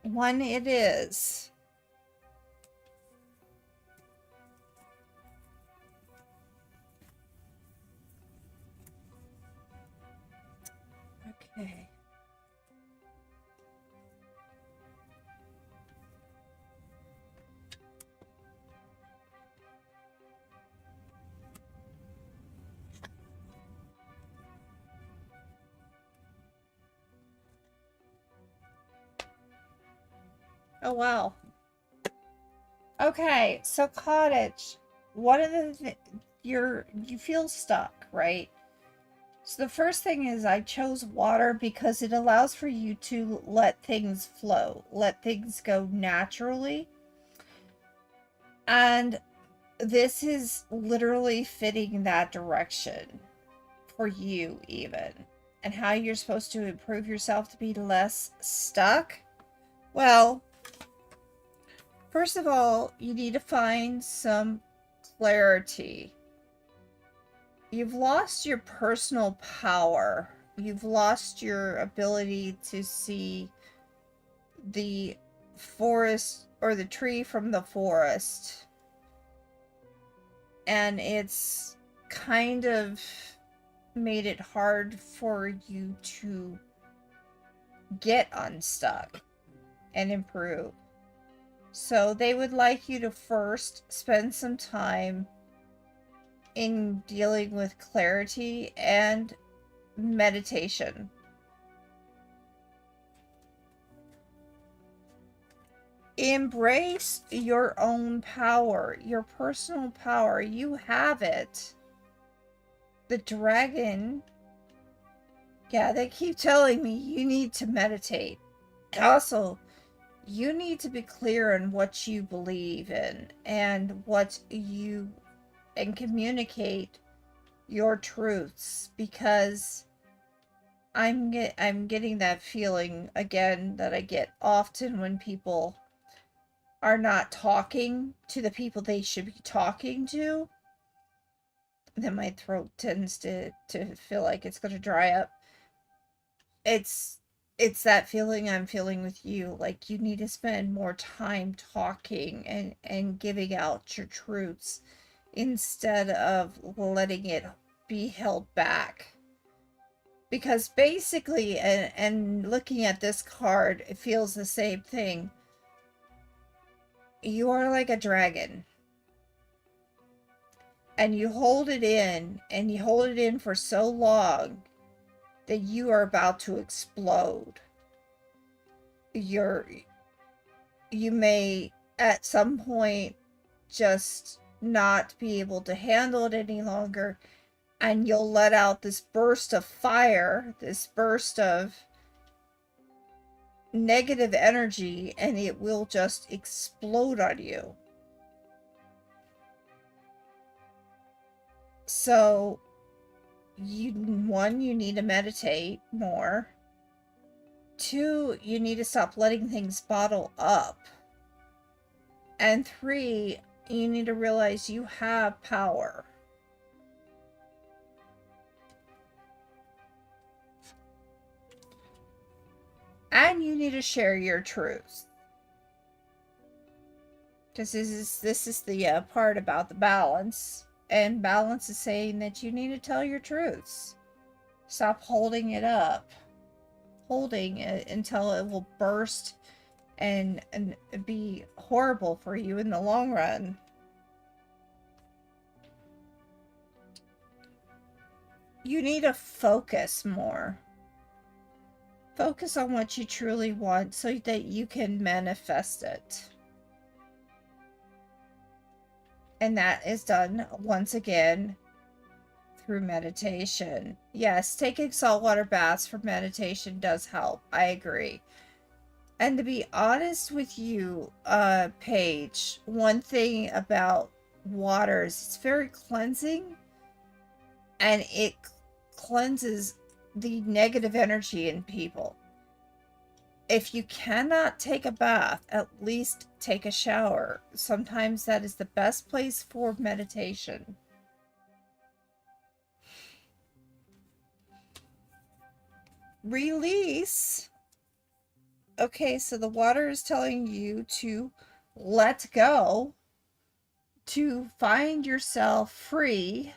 One it is. Okay. Oh, wow. Okay, so cottage. One of the you feel stuck, right? So the first thing is I chose water because it allows for you to let things flow, let things go naturally. And this is literally fitting that direction for you even. And how you're supposed to improve yourself to be less stuck. Well, first of all, you need to find some clarity. You've lost your personal power. You've lost your ability to see the forest or the tree from the forest. And it's kind of made it hard for you to get unstuck and improve. So they would like you to first spend some time in dealing with clarity and meditation. Embrace your own power, your personal power. You have it. The dragon, yeah, they keep telling me you need to meditate. Also, you need to be clear on what you believe in and and communicate your truths, because I'm getting that feeling again that I get often when people are not talking to the people they should be talking to. Then my throat tends to feel like it's going to dry up. It's that feeling I'm feeling with you. Like, you need to spend more time talking and giving out your truths instead of letting it be held back. Because basically, and looking at this card, it feels the same thing. You are like a dragon. And you hold it in, and you hold it in for so long that you are about to explode. You may at some point just not be able to handle it any longer, and you'll let out this burst of fire, this burst of negative energy, and it will just explode on you. So, you need to meditate more. 2, you need to stop letting things bottle up. And 3, you need to realize you have power. And you need to share your truth. Because this is the part about the balance. And balance is saying that you need to tell your truths. Stop holding it up. Holding it until it will burst and be horrible for you in the long run. You need to focus more. Focus on what you truly want so that you can manifest it. And that is done, once again, through meditation. Yes, taking saltwater baths for meditation does help. I agree. And to be honest with you, Paige, one thing about water is it's very cleansing. And it cleanses the negative energy in people. If you cannot take a bath, at least take a shower. Sometimes that is the best place for meditation. Release. Okay, so the water is telling you to let go, to find yourself free,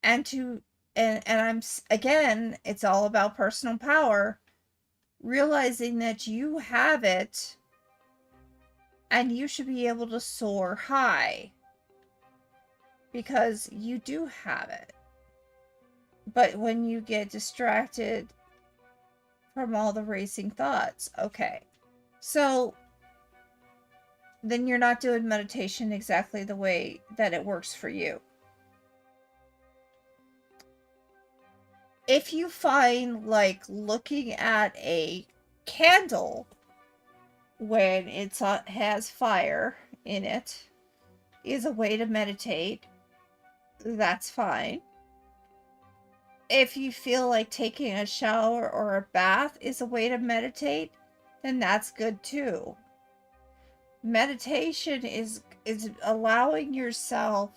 and I'm again, it's all about personal power, realizing that you have it and you should be able to soar high because you do have it. But when you get distracted from all the racing thoughts, okay, so then you're not doing meditation exactly the way that it works for you. If you find like looking at a candle when it has fire in it is a way to meditate, that's fine. If you feel like taking a shower or a bath is a way to meditate, then that's good too. Meditation is allowing yourself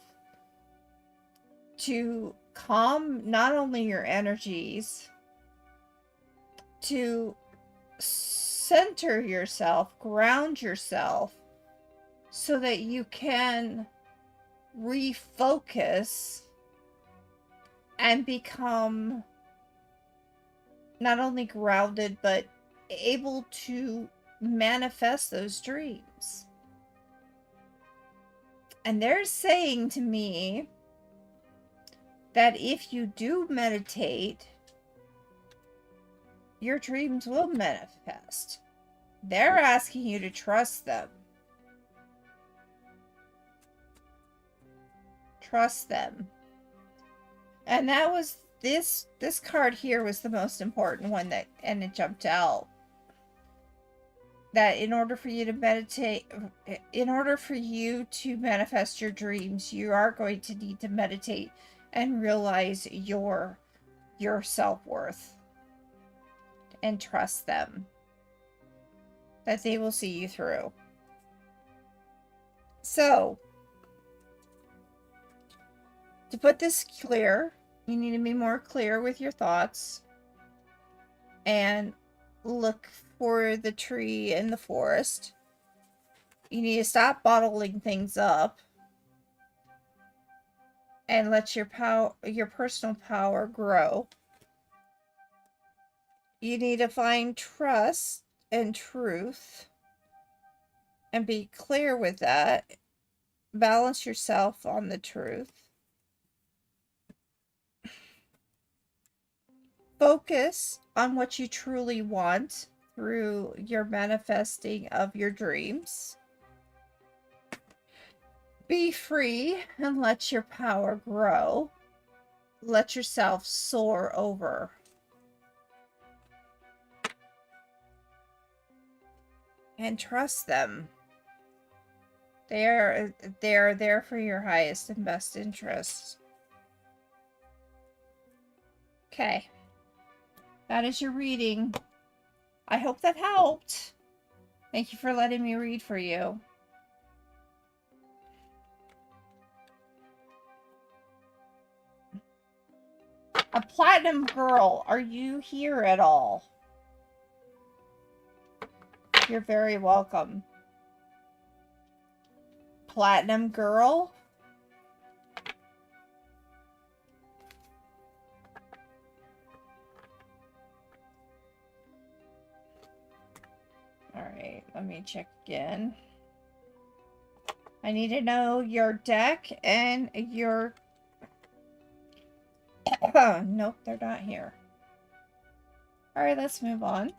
to calm not only your energies, to center yourself, ground yourself, so that you can refocus and become not only grounded, but able to manifest those dreams. And they're saying to me that if you do meditate, your dreams will manifest. They're asking you to trust them. Trust them. And that was this card here was the most important one and it jumped out. That in order for you to meditate, in order for you to manifest your dreams, you are going to need to meditate and realize your self-worth and trust them, that they will see you through. So, to put this clear, you need to be more clear with your thoughts and look for the tree in the forest. You need to stop bottling things up and let your personal power grow. You need to find trust and truth and be clear with that. Balance yourself on the truth. Focus on what you truly want through your manifesting of your dreams. Be free and let your power grow. Let yourself soar over. And trust them. They're there for your highest and best interests. Okay. That is your reading. I hope that helped. Thank you for letting me read for you. A platinum girl, are you here at all? You're very welcome. Platinum girl? Alright, let me check again. I need to know your deck and your... Nope, they're not here. Alright, let's move on.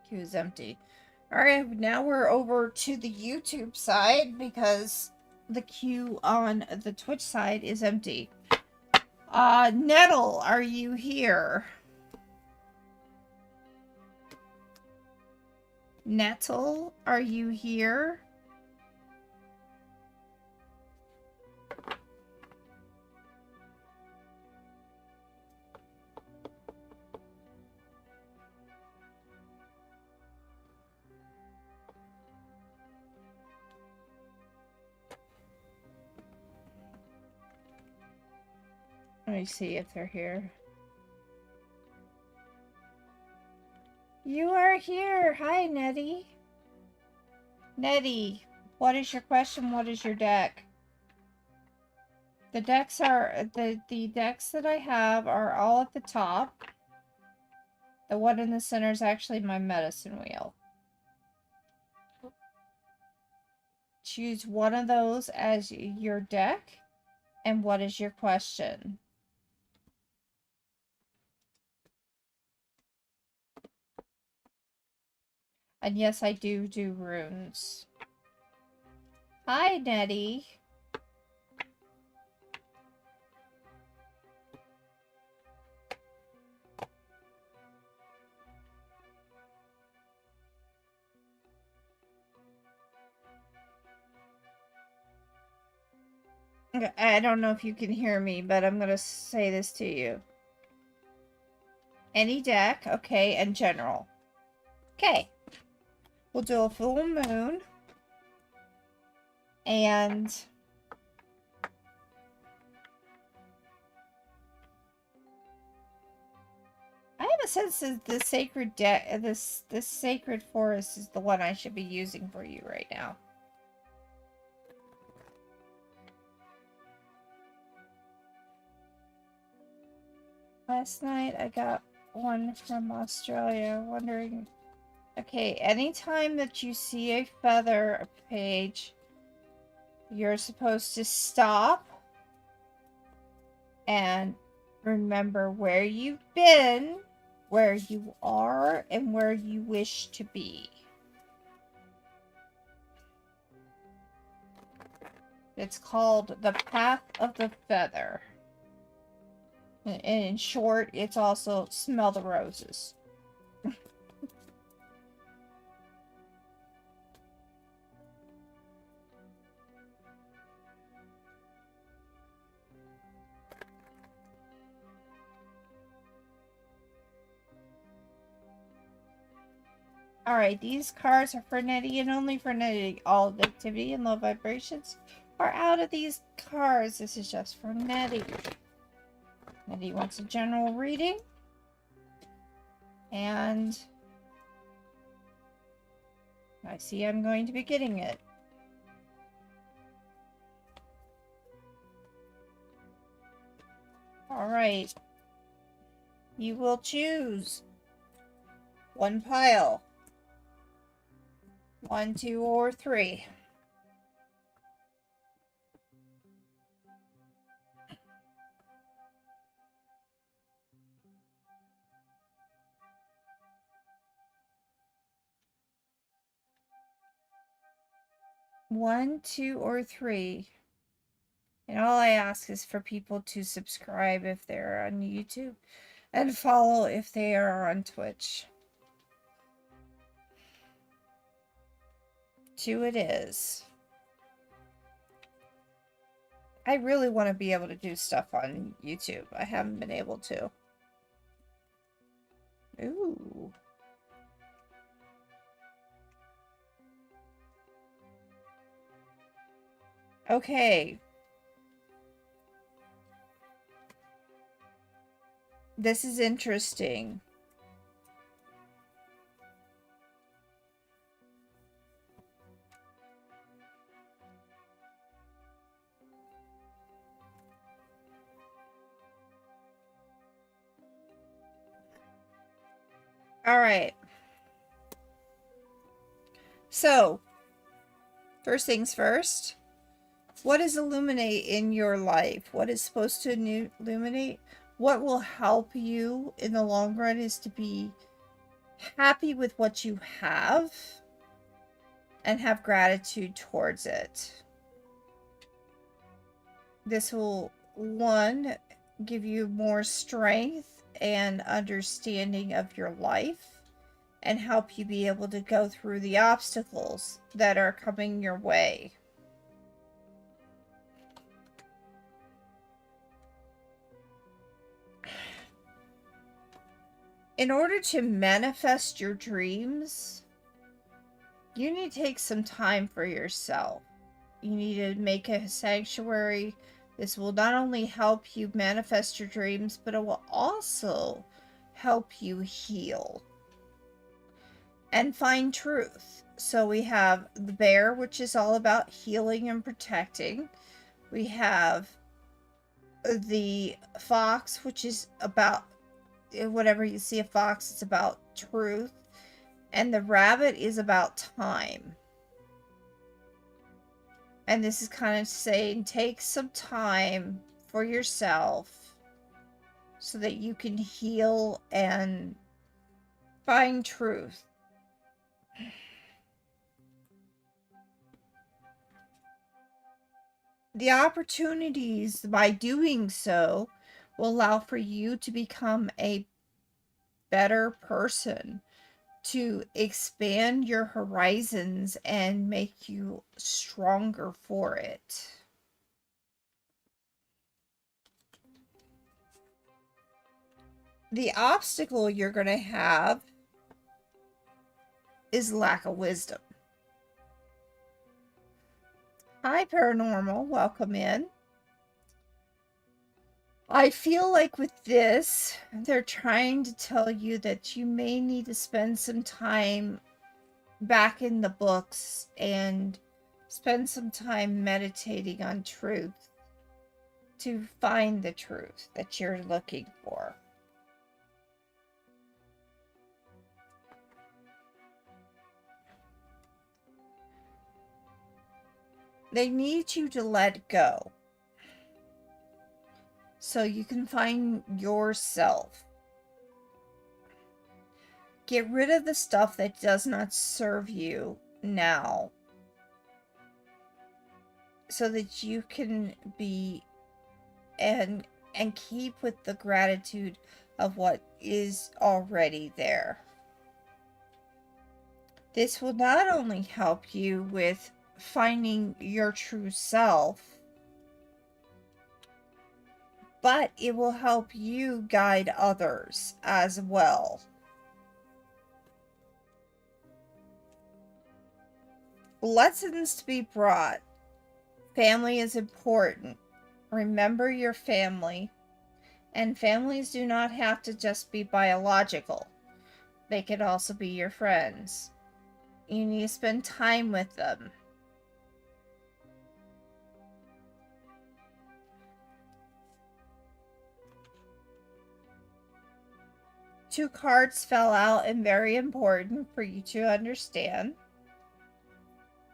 Queue is empty. Alright, now we're over to the YouTube side because the queue on the Twitch side is empty. Nettle, are you here? Nettle, are you here? Let me see if they're here. You are here. Hi, Nettie. Nettie, what is your question? What is your deck? The decks are the decks that I have are all at the top. The one in the center is actually my medicine wheel. Choose one of those as your deck. And what is your question? And yes, I do runes. Hi, Nettie. I don't know if you can hear me, but I'm going to say this to you. Any deck, okay, and general. Okay. We'll do a full moon. And I have a sense that the sacred deck, this sacred forest is the one I should be using for you right now. Last night I got one from Australia, wondering... Okay, anytime that you see a feather page, you're supposed to stop and remember where you've been, where you are, and where you wish to be. It's called the Path of the Feather. And in short, it's also smell the roses. Alright, these cards are for Nettie and only for Nettie. All activity and low vibrations are out of these cards. This is just for Nettie. Nettie wants a general reading. And I see I'm going to be getting it. Alright. You will choose one pile. 1, 2, or 3. 1, 2, or 3. And all I ask is for people to subscribe if they're on YouTube and follow if they are on Twitch. 2 it is. I really want to be able to do stuff on YouTube. I haven't been able to. Ooh. Okay. This is interesting. All right. So, first things first. What does illuminate in your life? What is supposed to illuminate? What will help you in the long run is to be happy with what you have and have gratitude towards it. This will, one, give you more strength and understanding of your life and help you be able to go through the obstacles that are coming your way. In order to manifest your dreams, you need to take some time for yourself. You need to make a sanctuary. This will not only help you manifest your dreams, but it will also help you heal and find truth. So we have the bear, which is all about healing and protecting. We have the fox, which is about whatever you see a fox, it's about truth. And the rabbit is about time. And this is kind of saying take some time for yourself so that you can heal and find truth. The opportunities by doing so will allow for you to become a better person, to expand your horizons and make you stronger for it. The obstacle you're going to have is lack of wisdom. Hi, Paranormal. Welcome in. I feel like with this, they're trying to tell you that you may need to spend some time back in the books and spend some time meditating on truth to find the truth that you're looking for. They need you to let go so you can find yourself. Get rid of the stuff that does not serve you now so that you can be and keep with the gratitude of what is already there. This will not only help you with finding your true self, but it will help you guide others as well. Lessons to be brought. Family is important. Remember your family. And families do not have to just be biological. They could also be your friends. You need to spend time with them. Two cards fell out and very important for you to understand.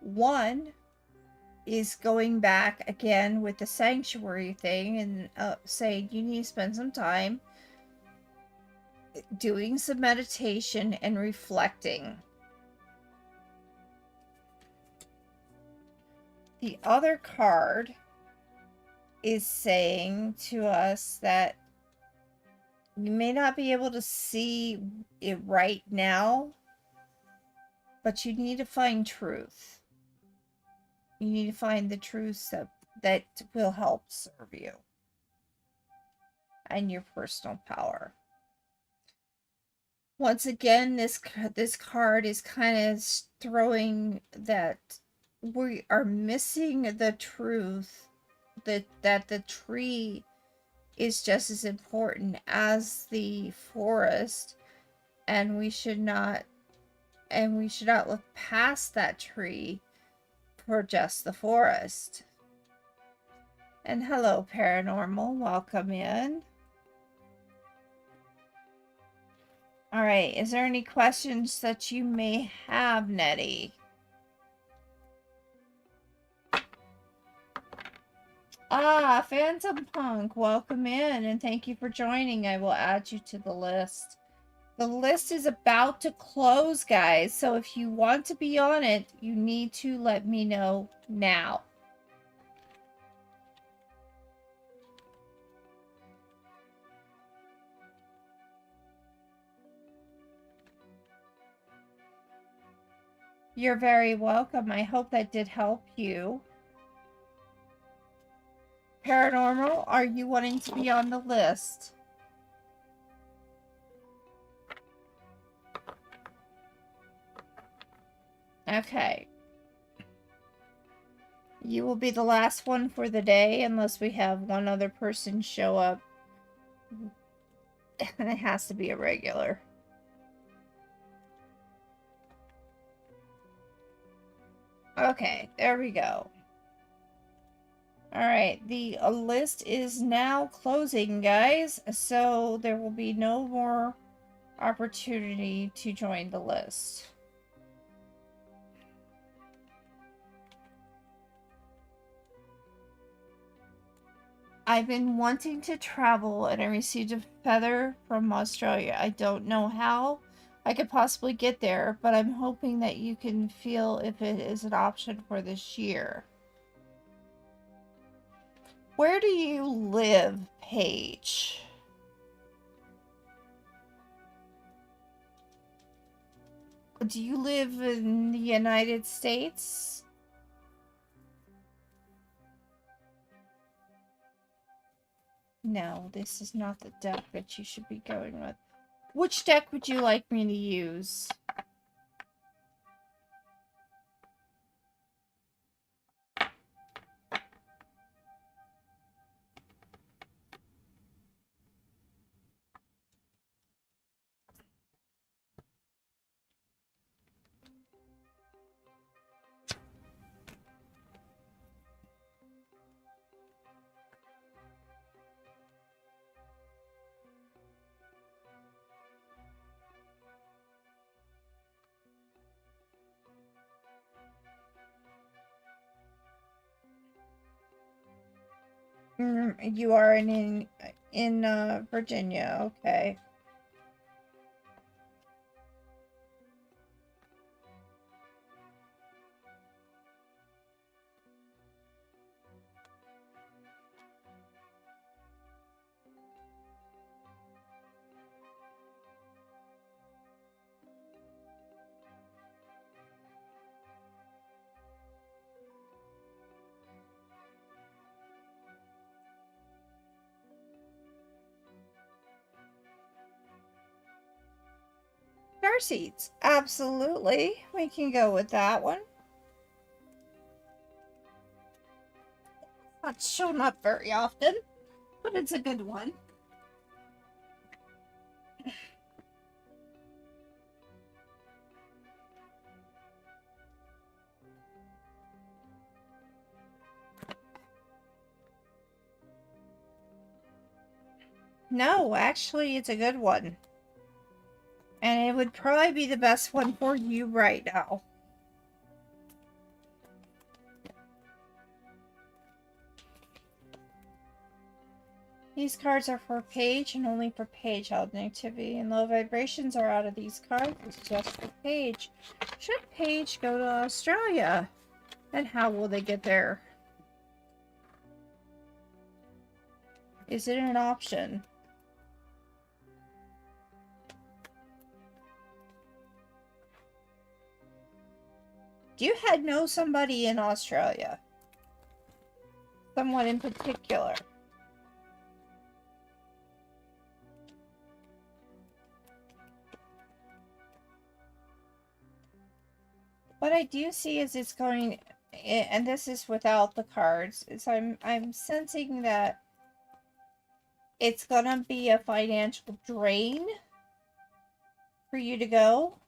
One is going back again with the sanctuary thing and saying you need to spend some time doing some meditation and reflecting. The other card is saying to us that you may not be able to see it right now, but you need to find truth. You need to find the truths that will help serve you and your personal power. Once again, this card is kind of throwing that we are missing the truth that the tree is just as important as the forest, and we should not look past that tree for just the forest. And hello, paranormal, welcome in. All right, is there any questions that you may have, Nettie? Ah, Phantom Punk, welcome in and thank you for joining. I will add you to the list. The list is about to close, guys, so if you want to be on it, you need to let me know now. You're very welcome. I hope that did help you. Paranormal, are you wanting to be on the list? Okay. You will be the last one for the day unless we have one other person show up. And it has to be a regular. Okay, there we go. Alright, the list is now closing, guys, so there will be no more opportunity to join the list. I've been wanting to travel and I received a feather from Australia. I don't know how I could possibly get there, but I'm hoping that you can feel if it is an option for this year. Where do you live, Paige? Do you live in the United States? No, this is not the deck that you should be going with. Which deck would you like me to use? You are in Virginia, okay. Car seats, absolutely. We can go with that one. Not shown up very often, but it's a good one. No, actually, it's a good one. And it would probably be the best one for you right now. These cards are for Paige and only for Paige. Held negativity and low vibrations are out of these cards. It's just for Paige. Should Paige go to Australia And how will they get there? Is it an option? Do you know somebody in Australia? Someone in particular? What I do see is it's going, and this is without the cards, is I'm sensing that it's gonna be a financial drain for you to go.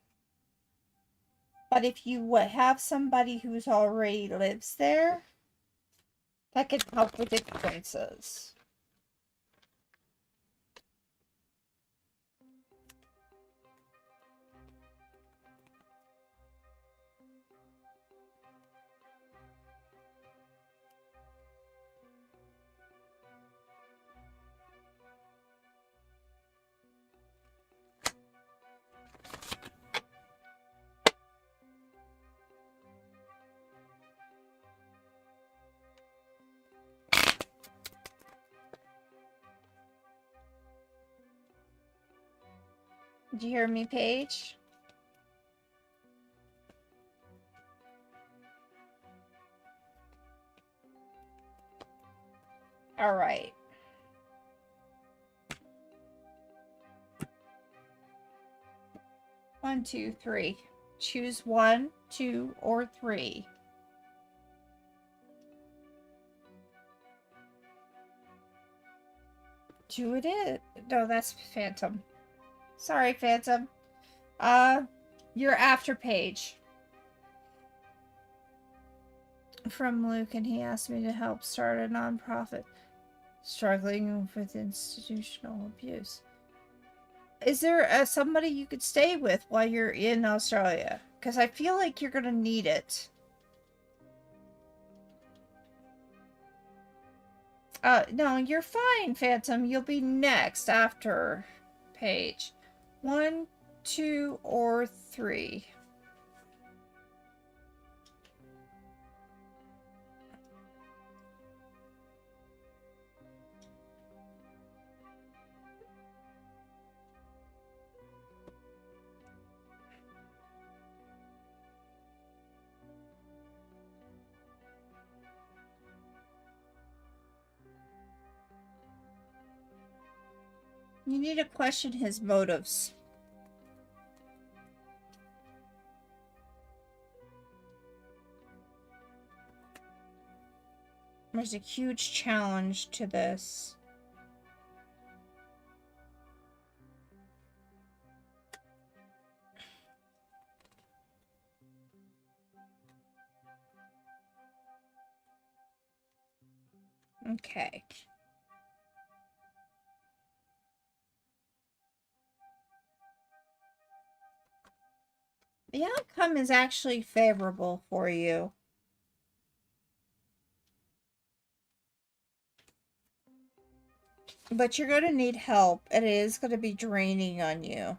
But if you have somebody who's already lives there, that can help with expenses. Did you hear me, Paige? All right. One, two, three. Choose 1, 2, or 3. Two it is. No, that's Phantom. Sorry, Phantom. You're after Paige. From Luke, and he asked me to help start a nonprofit struggling with institutional abuse. Is there somebody you could stay with while you're in Australia? Because I feel like you're going to need it. No, you're fine, Phantom. You'll be next after Paige. 1, 2, or 3. You need to question his motives. There's a huge challenge to this. Okay. The outcome is actually favorable for you. But you're going to need help, and it is going to be draining on you.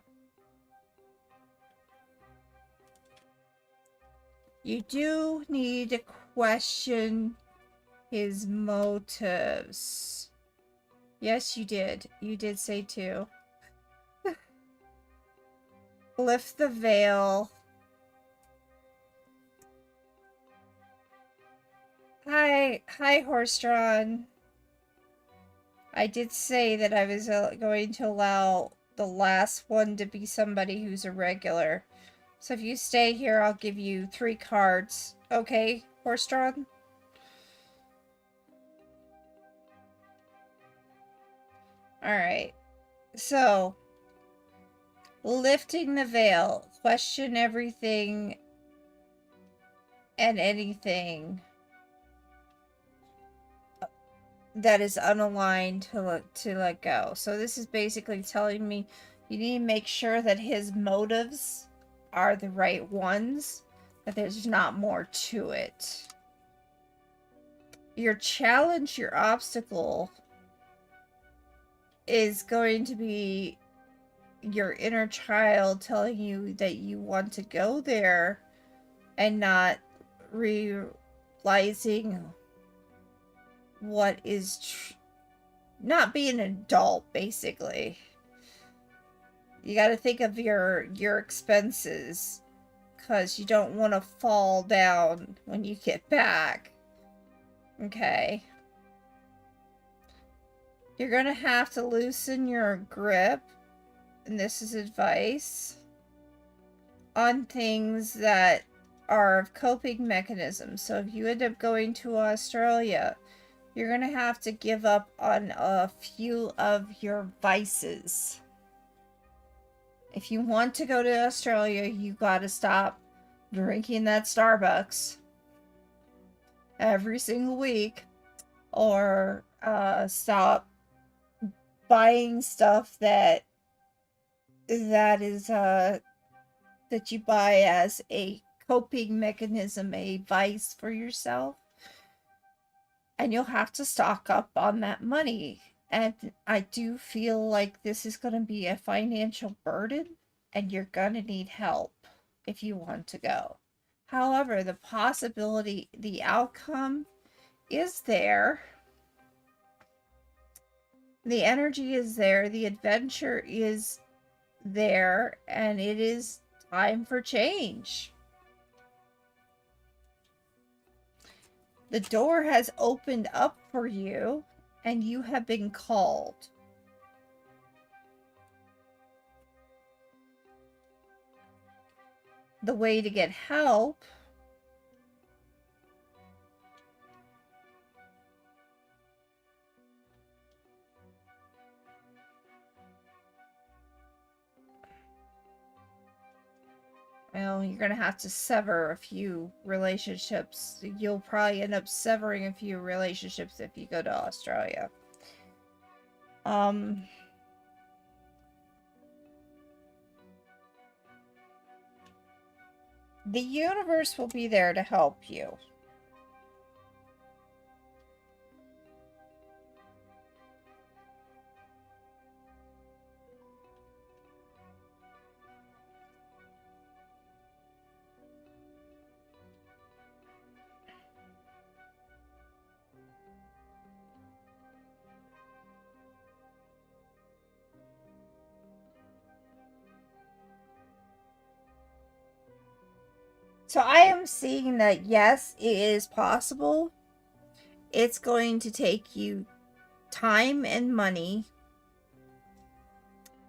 You do need to question his motives. Yes, you did. You did say 2. Lift the veil. Hi, Horse-drawn. I did say that I was going to allow the last one to be somebody who's a regular. So if you stay here, I'll give you 3 cards. Okay, Horse-drawn? Alright. So, lifting the veil. Question everything and anything that is unaligned to let go. So this is basically telling me you need to make sure that his motives are the right ones, that there's not more to it. Your challenge, your obstacle is going to be your inner child telling you that you want to go there and not realizing what is not being an adult, basically. You got to think of your expenses, because you don't want to fall down when you get back. Okay. You're going to have to loosen your grip, and this is advice, on things that are of coping mechanisms. So if you end up going to Australia, you're going to have to give up on a few of your vices. If you want to go to Australia, you got to stop drinking that Starbucks every single week, or stop buying stuff that you buy as a coping mechanism, a vice for yourself. And you'll have to stock up on that money. And I do feel like this is going to be a financial burden, and you're going to need help if you want to go. However, the possibility, the outcome is there. The energy is there. The adventure is there. And it is time for change. The door has opened up for you, and you have been called. The way to get help well, you're going to have to sever a few relationships. You'll probably end up severing a few relationships if you go to Australia. The universe will be there to help you. So I am seeing that, yes, it is possible. It's going to take you time and money.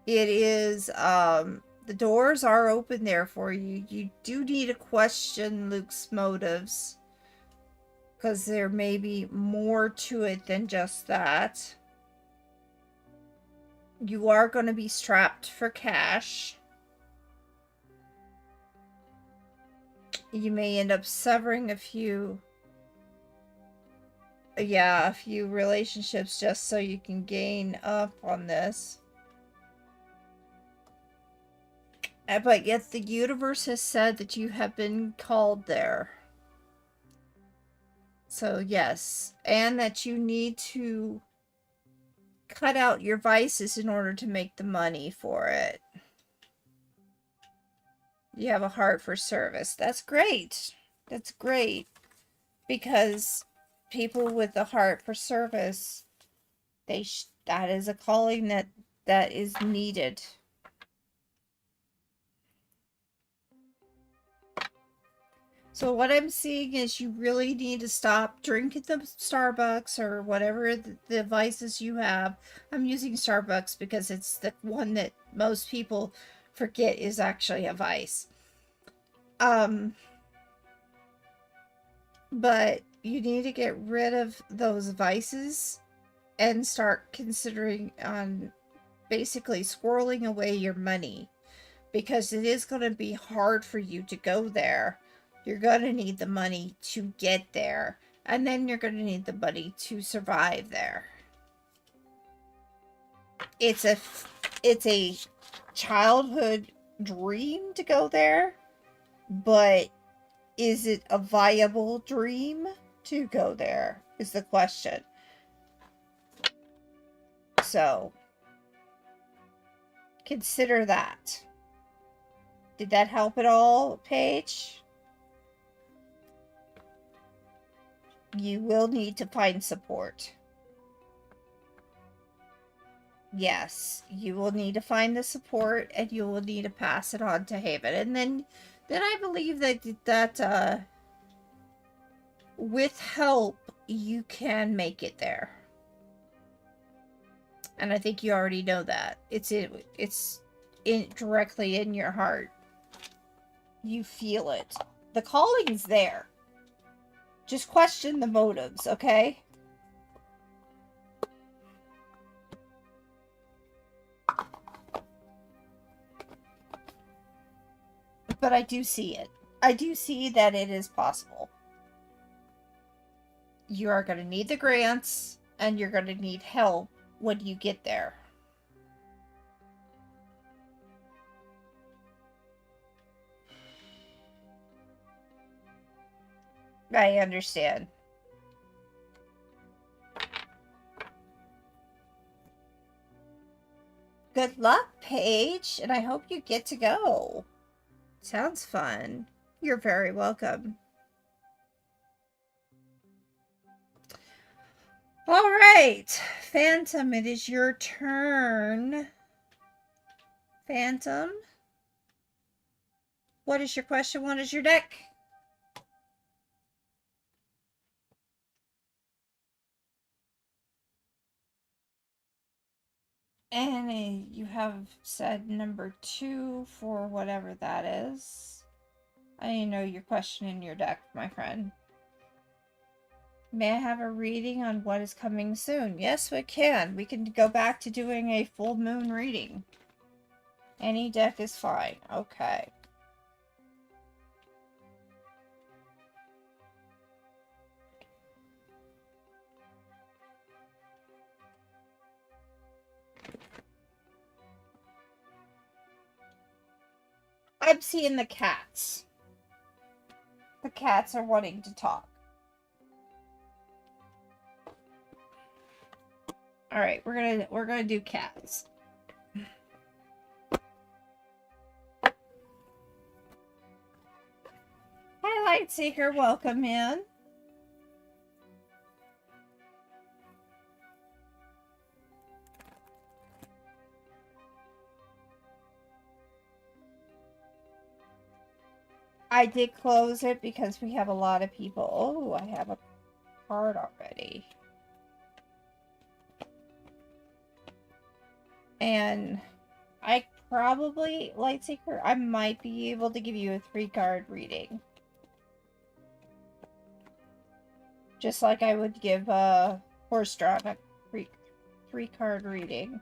It is, the doors are open there for you. You do need to question Luke's motives, because there may be more to it than just that. You are going to be strapped for cash. You may end up severing a few relationships just so you can gain up on this. But yet the universe has said that you have been called there. So yes, and that you need to cut out your vices in order to make the money for it. You have a heart for service. That's great. That's great. Because people with a heart for service, that is a calling that is needed. So what I'm seeing is you really need to stop drinking the Starbucks or whatever the vices you have. I'm using Starbucks because it's the one that most people forget is actually a vice. But you need to get rid of those vices and start considering on basically squirreling away your money, because it is going to be hard for you to go there. You're going to need the money to get there, and then you're going to need the money to survive there. It's a childhood dream to go there, but is it a viable dream to go there is the question. So consider that. Did that help at all, Paige? You will need to find support. Yes, you will need to find the support, and you will need to pass it on to Haven. And then I believe that with help, you can make it there. And I think you already know that. It's directly in your heart. You feel it. The calling's there. Just question the motives, okay? But I do see it. I do see that it is possible. You are going to need the grants, and you're going to need help when you get there. I understand. Good luck, Paige, and I hope you get to go. Sounds fun. You're very welcome. All right, Phantom, it is your turn. Phantom, what is your question? What is your deck? And you have said number 2 for whatever that is. I know your question in your deck, my friend. May I have a reading on what is coming soon? Yes, we can. We can go back to doing a full moon reading. Any deck is fine. Okay. I'm seeing the cats. The cats are wanting to talk. All right, we're gonna do cats. Hi, Lightseeker. Welcome in. I did close it because we have a lot of people. Oh, I have a card already. And I probably, Lightseeker, I might be able to give you a 3-card reading. Just like I would give Horse Drawn a 3-card reading.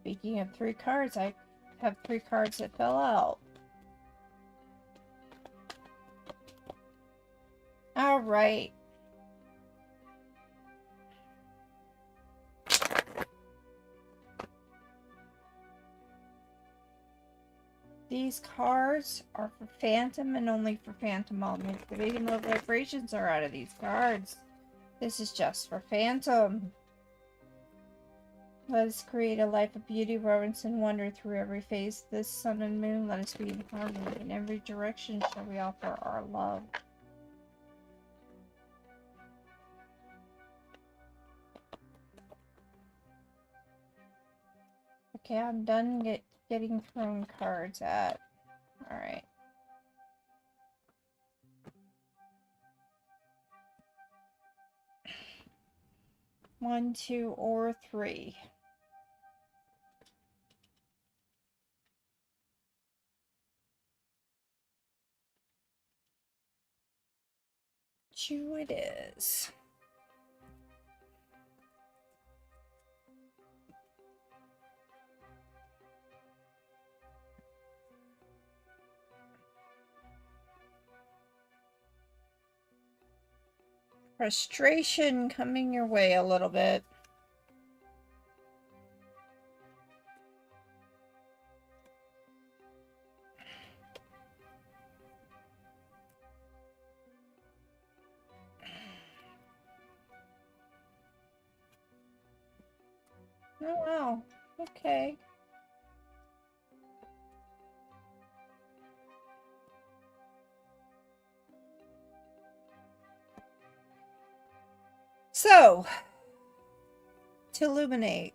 Speaking of 3 cards, I have 3 cards that fell out. Alright. These cards are for Phantom and only for Phantom only. Activating low vibrations are out of these cards. This is just for Phantom. Let us create a life of beauty, reverence, and wonder through every phase of this sun and moon. Let us be in harmony. In every direction shall we offer our love. Okay, I'm done getting thrown cards at. Alright. One, 2, or 3. Two it is. Frustration coming your way a little bit. Oh, wow. Okay. So, to illuminate,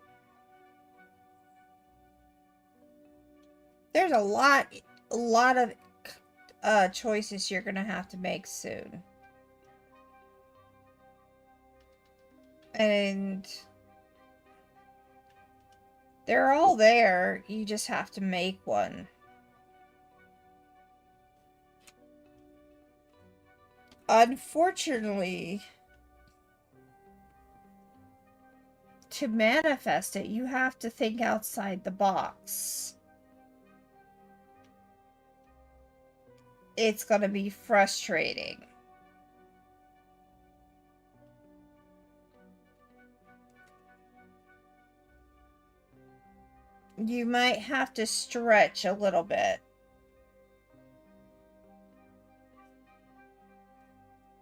there's a lot of choices you're gonna have to make soon. And they're all there. You just have to make one. Unfortunately, to manifest it, you have to think outside the box. It's going to be frustrating. You might have to stretch a little bit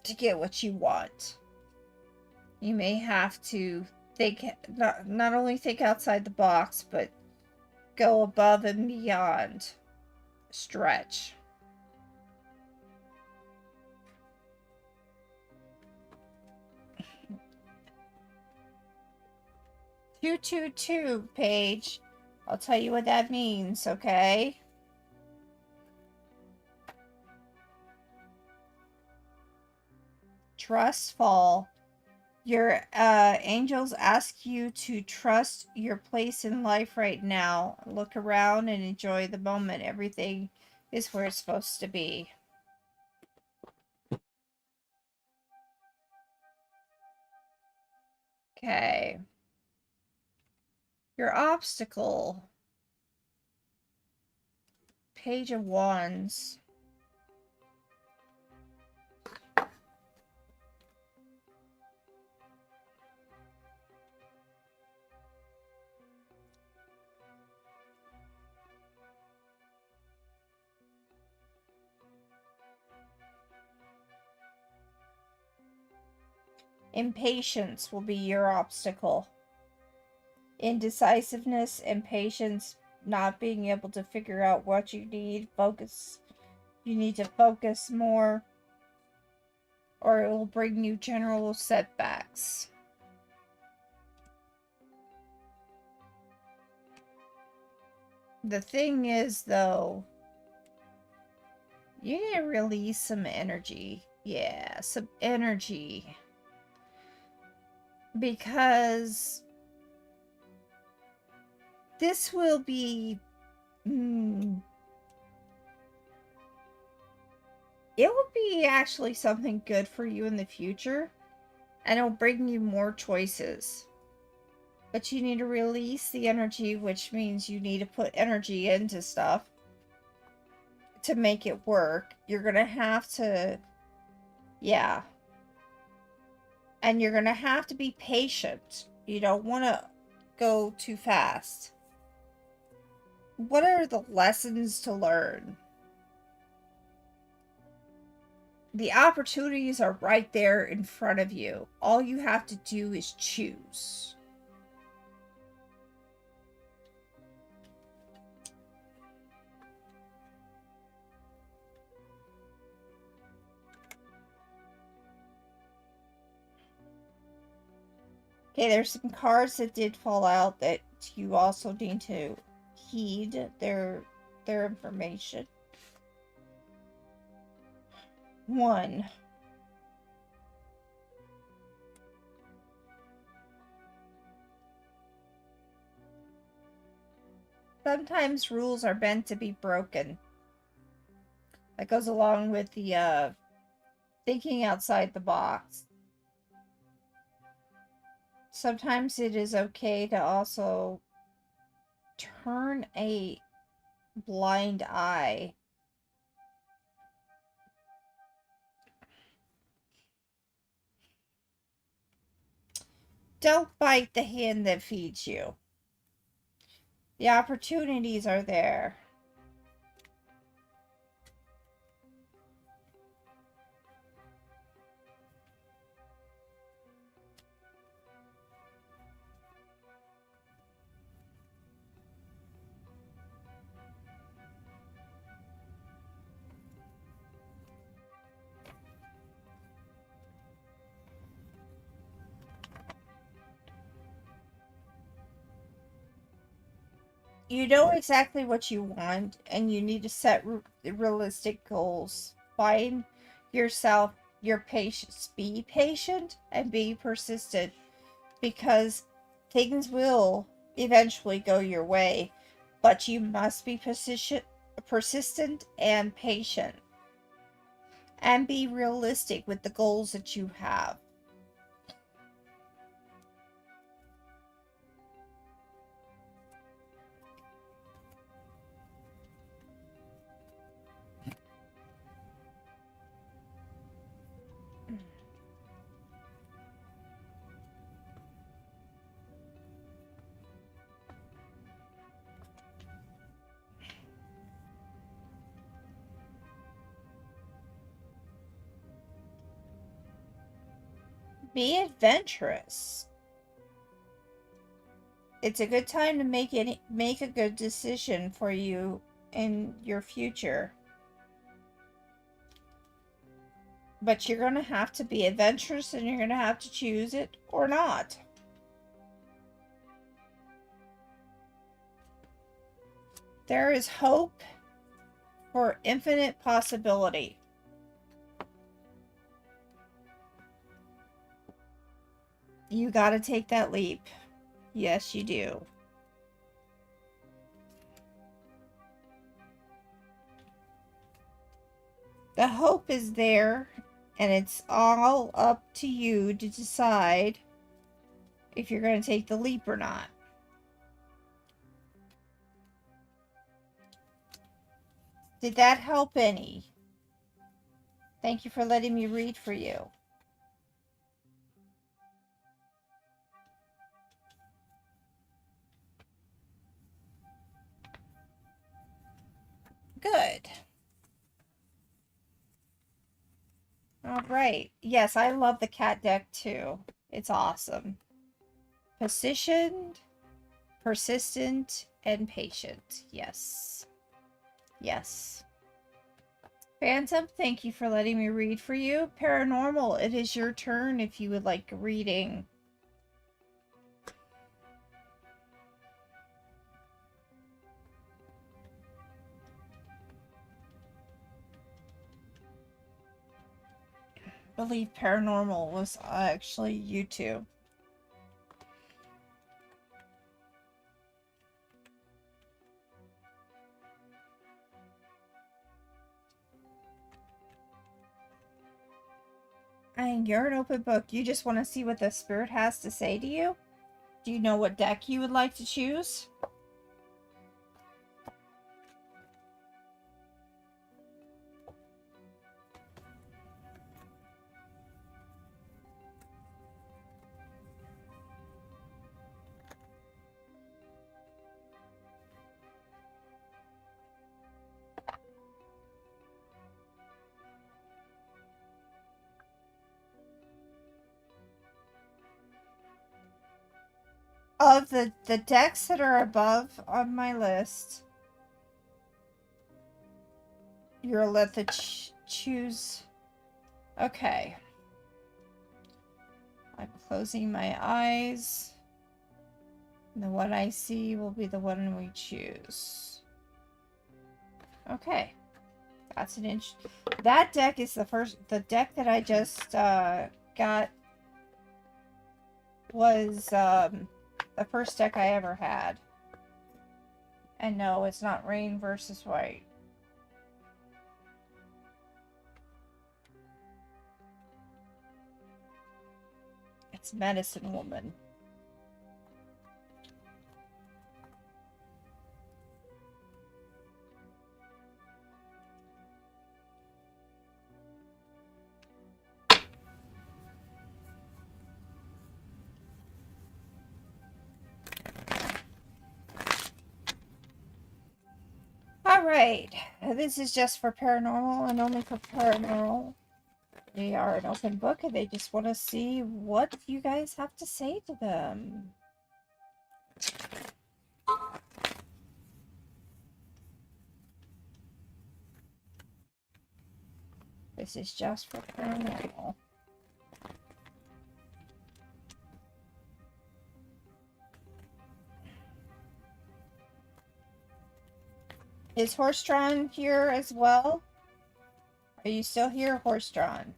to get what you want. You may have to think, not only think outside the box, but go above and beyond. Stretch. 222, Paige. I'll tell you what that means, okay? Trustful. Your angels ask you to trust your place in life right now. Look around and enjoy the moment. Everything is where it's supposed to be. Okay. Your obstacle. Page of Wands. Impatience will be your obstacle. Indecisiveness, impatience, not being able to figure out what you need, focus. You need to focus more, or it will bring you general setbacks. The thing is, though, you need to release some energy. Yeah, some energy. Because this will be... it will be actually something good for you in the future. And it'll bring you more choices. But you need to release the energy, which means you need to put energy into stuff to make it work. You're going to have to... Yeah. And you're going to have to be patient. You don't want to go too fast. What are the lessons to learn? The opportunities are right there in front of you. All you have to do is choose. Okay, there's some cards that did fall out that you also need to heed their information. 1. Sometimes rules are meant to be broken. That goes along with the thinking outside the box. Sometimes it is okay to also turn a blind eye. Don't bite the hand that feeds you. The opportunities are there. You know exactly what you want, and you need to set realistic goals. Find yourself your patience. Be patient and be persistent, because things will eventually go your way, but you must be persistent and patient, and be realistic with the goals that you have. Be adventurous. It's a good time to make a good decision for you in your future. But you're going to have to be adventurous, and you're going to have to choose it or not. There is hope for infinite possibility. You got to take that leap. Yes, you do. The hope is there, and it's all up to you to decide if you're going to take the leap or not. Did that help any? Thank you for letting me read for you. Good. All right. Yes, I love the cat deck too. It's awesome. Positioned, persistent, and patient. Yes. Yes. Phantom, thank you for letting me read for you. Paranormal, it is your turn if you would like a reading. I believe paranormal was actually you two. And you're an open book. You just want to see what the spirit has to say to you? Do you know what deck you would like to choose? Of the decks that are above on my list, you're let the choose. Okay. I'm closing my eyes. And the one I see will be the one we choose. Okay. That's an inch. That deck is the deck that I just got was the first deck I ever had. And no, it's not Rain versus White. It's Medicine Woman. Alright, this is just for paranormal and only for paranormal. They are an open book and they just want to see what you guys have to say to them. This is just for paranormal. Is horse-drawn here as well? Are you still here, horse-drawn?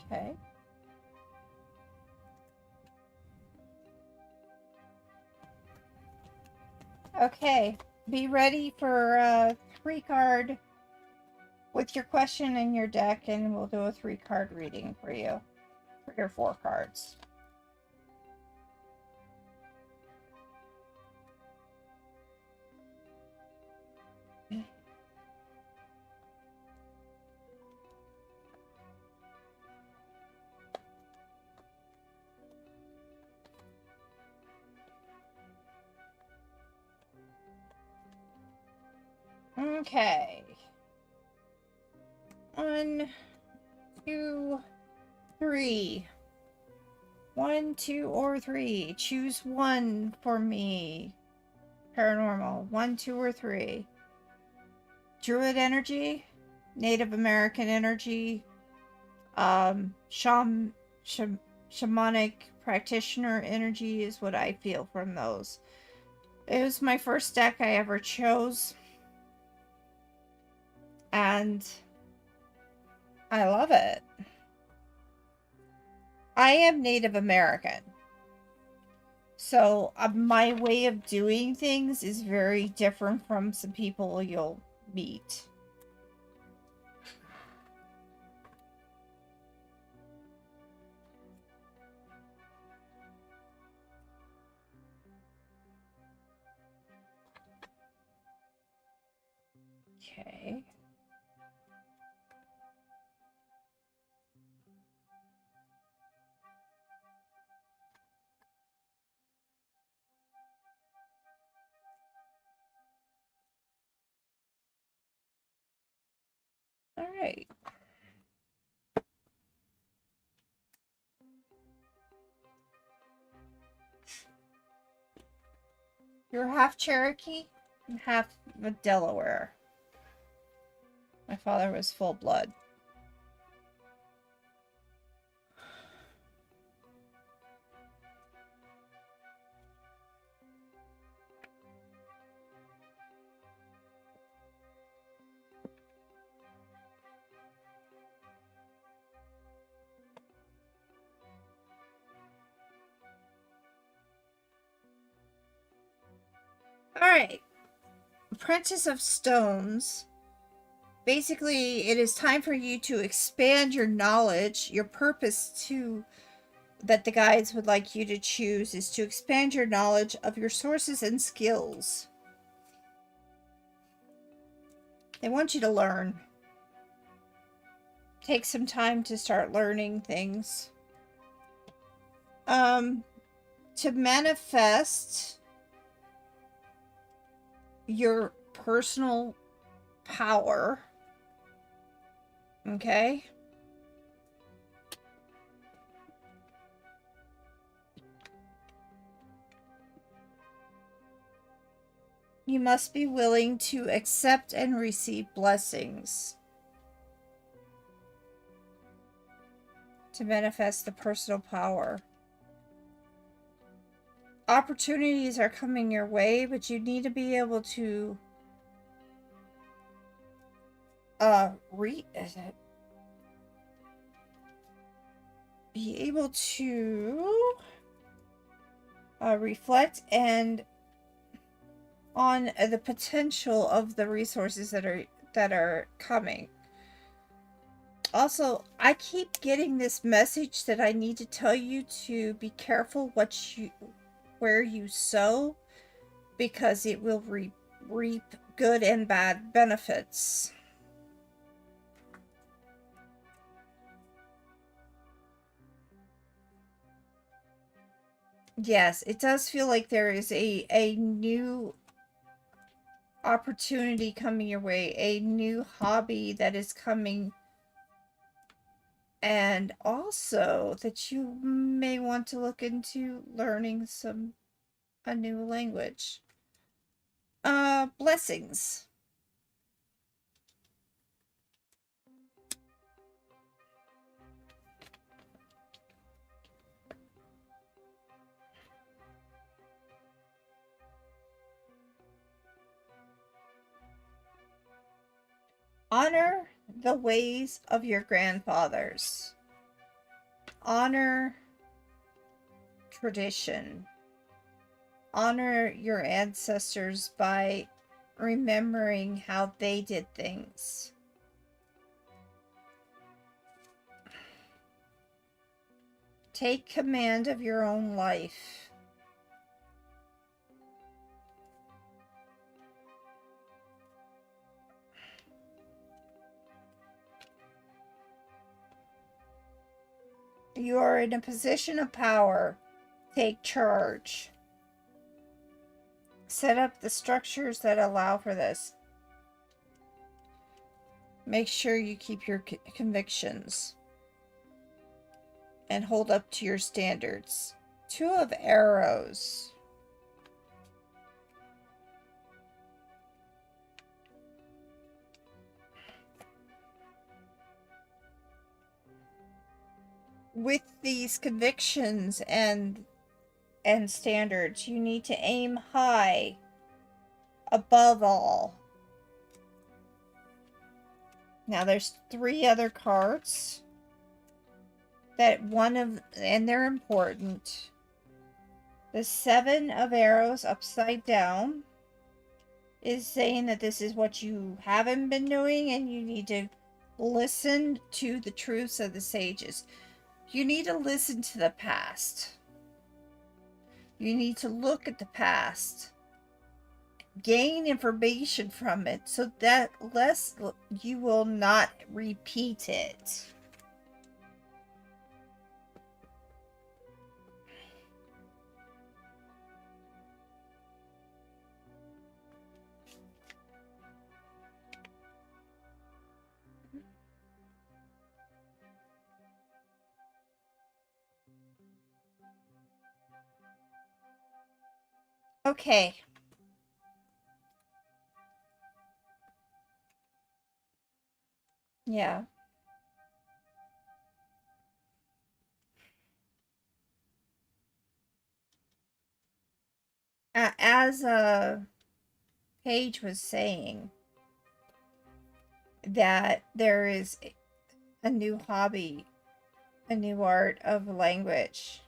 Okay. Okay. Be ready for 3-card with your question in your deck, and we'll do a 3-card reading for you. 3 or 4 cards. Okay. 1, 2, 3. 1, 2, or 3. Choose one for me. Paranormal. 1, 2, or 3. Druid energy. Native American energy. Shamanic practitioner energy is what I feel from those. It was my first deck I ever chose. And I love it. I am Native American. So my way of doing things is very different from some people you'll meet. Okay. All right. You're half Cherokee and half Delaware. My father was full blood. Alright. Princess of Stones. Basically, it is time for you to expand your knowledge. Your purpose that the guides would like you to choose is to expand your knowledge of your sources and skills. They want you to learn. Take some time to start learning things. To manifest your personal power. Okay? You must be willing to accept and receive blessings to manifest the personal power. Opportunities are coming your way, but you need to be able to be able to reflect and on the potential of the resources that are coming. Also, I keep getting this message that I need to tell you to be careful where you sow, because it will reap good and bad benefits. Yes, it does feel like there is a new opportunity coming your way, a new hobby that is coming, And also that you may want to look into learning a new language. Blessings. Honor the ways of your grandfathers. Honor tradition. Honor your ancestors by remembering how they did things. Take command of your own life. You are in a position of power. Take charge. Set up the structures that allow for this. Make sure you keep your convictions and hold up to your standards. 2 of arrows. With these convictions and standards, you need to aim high above all. Now there's 3 other cards that and they're important. The 7 of arrows upside down is saying that this is what you haven't been doing and you need to listen to the truths of the sages. You need to listen to the past. You need to look at the past. Gain information from it so that you will not repeat it. Okay. Yeah. As Paige was saying, that there is a new hobby, a new art of language.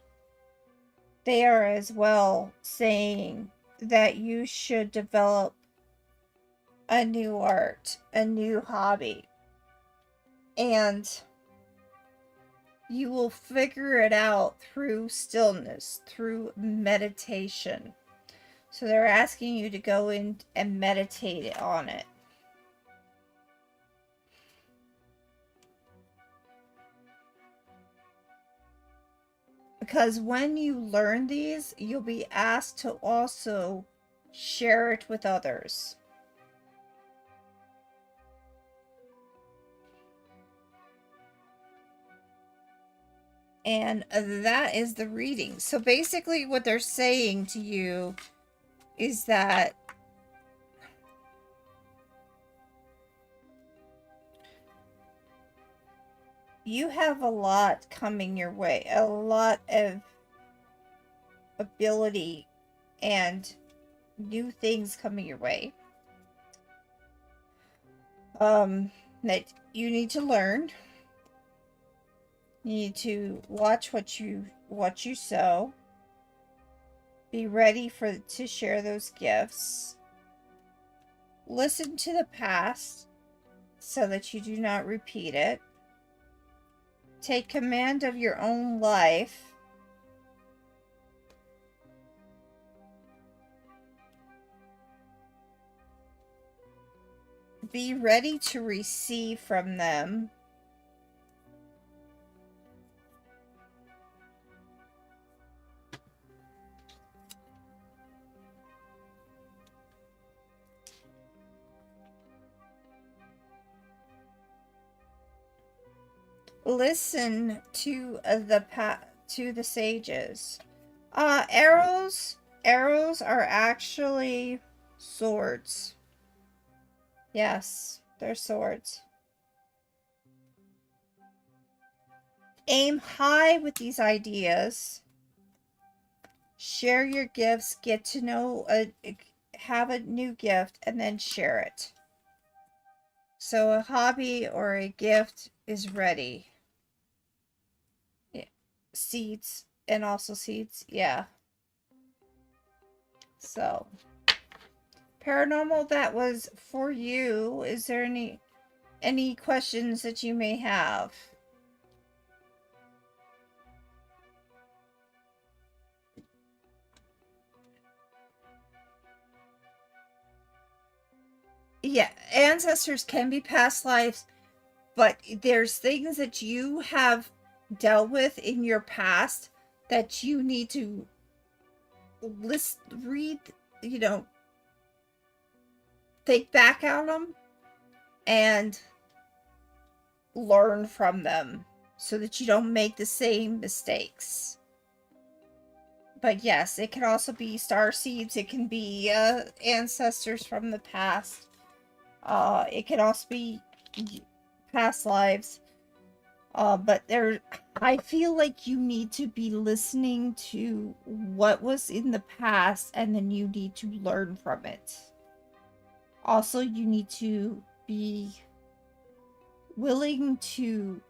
They are as well saying that you should develop a new art, a new hobby, and you will figure it out through stillness, through meditation. So they're asking you to go in and meditate on it. Because when you learn these, you'll be asked to also share it with others. And that is the reading. So basically what they're saying to you is that you have a lot coming your way, a lot of ability and new things coming your way. That you need to learn. You need to watch what you sow. Be ready to share those gifts. Listen to the past so that you do not repeat it. Take command of your own life. Be ready to receive from them. listen to the sages. Arrows are actually swords. Yes, they're swords. Aim high with these ideas. Share your gifts, get to know have a new gift, and then share it. So a hobby or a gift is ready. Yeah. Seeds, and also seeds, yeah. So, paranormal, that was for you. Is there any questions that you may have? Yeah, ancestors can be past lives, but there's things that you have dealt with in your past that you need to read, think back on them and learn from them so that you don't make the same mistakes. But yes, it can also be star seeds. It can be ancestors from the past. It can also be past lives. But I feel like you need to be listening to what was in the past, and then you need to learn from it. Also, you need to be willing to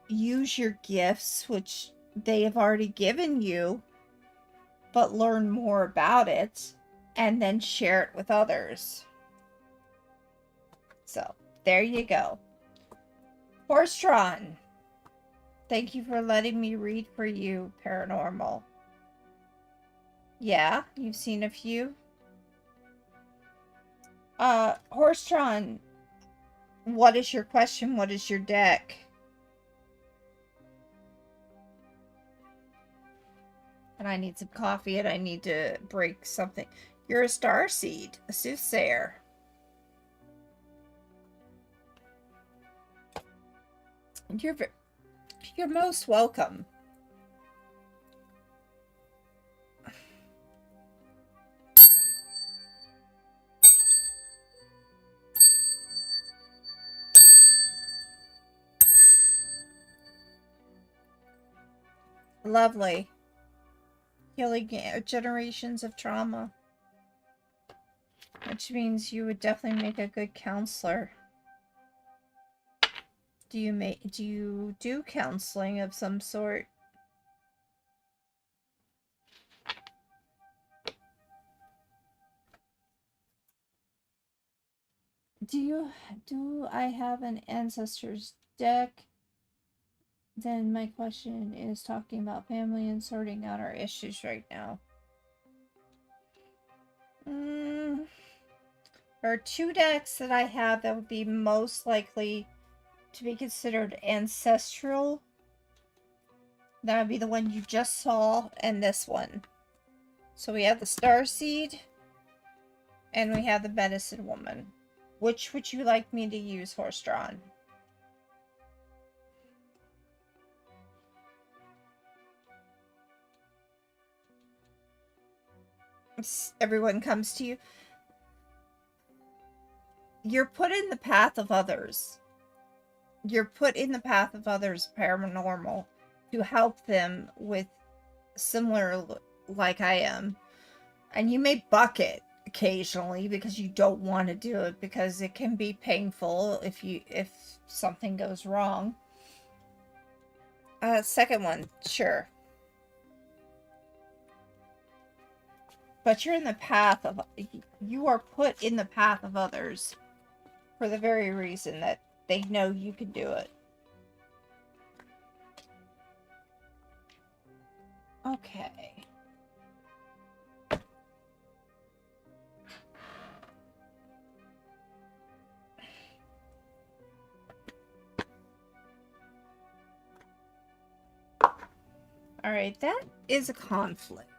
use your gifts, which they have already given you, but learn more about it and then share it with others. So, there you go. Horsetron, thank you for letting me read for you, Paranormal. Yeah, you've seen a few. Horsetron, what is your question? What is your deck? And I need some coffee, and I need to break something. You're a star seed, a soothsayer. You're most welcome. Lovely. Healing generations of trauma. Which means you would definitely make a good counselor. Do you do counseling of some sort? Do I have an ancestors deck? Then my question is talking about family and sorting out our issues right now. There are two decks that I have that would be most likely to be considered ancestral. That would be the one you just saw, and this one. So we have the Starseed, and we have the Medicine Woman. Which would you like me to use, Horse-drawn? Everyone comes to you. You're put in the path of others. You're put in the path of others, paranormal, to help them with similar, like I am. And you may buck it occasionally because you don't want to do it, because it can be painful if something goes wrong. Second one, sure. But you're in the path of, you are put in the path of others for the very reason that they know you can do it. Okay. Alright, that is a conflict.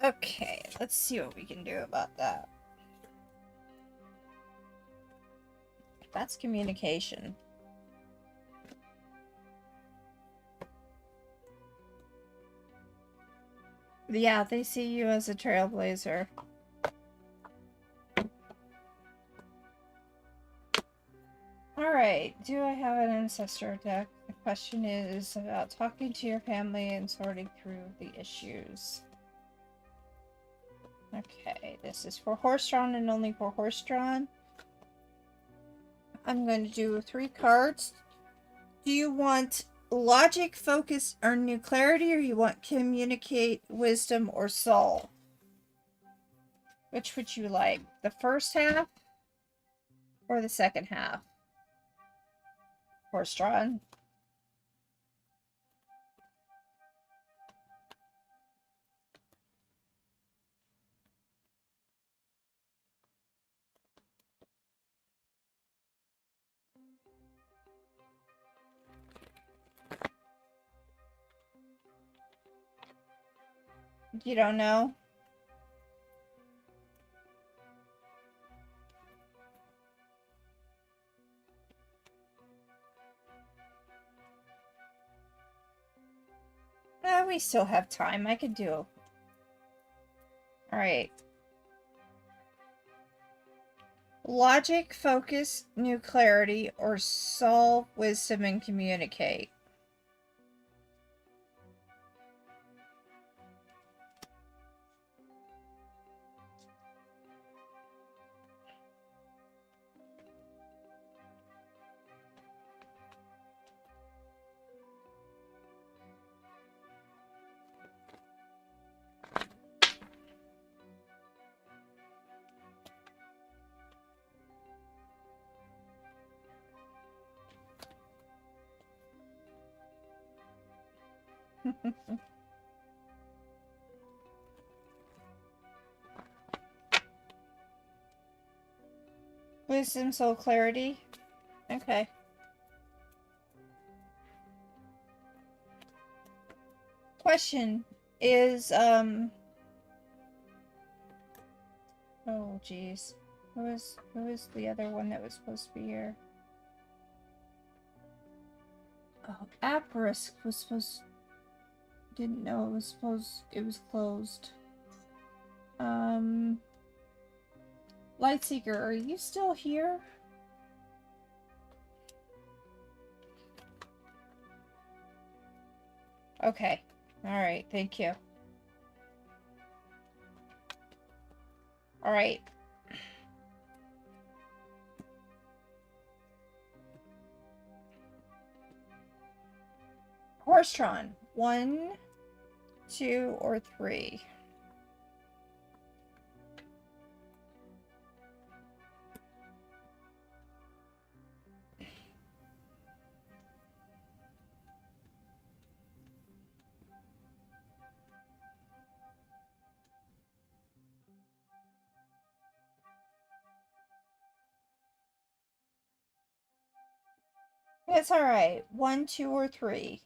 Okay, let's see what we can do about that. That's communication. Yeah, they see you as a trailblazer. Alright, do I have an ancestor deck? The question is about talking to your family and sorting through the issues. Okay, this is for horse-drawn and only for horse-drawn. I'm going to do 3 cards. Do you want logic, focus, or new clarity, or you want communicate, wisdom, or soul? Which would you like? The first half or the second half? Horse-drawn. You don't know? We still have time. I can do. Alright. Logic, focus, new clarity, or solve, wisdom, and communicate. Wisdom, soul, clarity. Okay. Question is, oh geez. Who is the other one that was supposed to be here? Oh, At-Risk was supposed... Didn't know it was supposed... It was closed. Lightseeker, are you still here? Okay. Alright, thank you. Alright. Horse-tron. 1, 2, or 3? It's alright. 1, 2, or 3?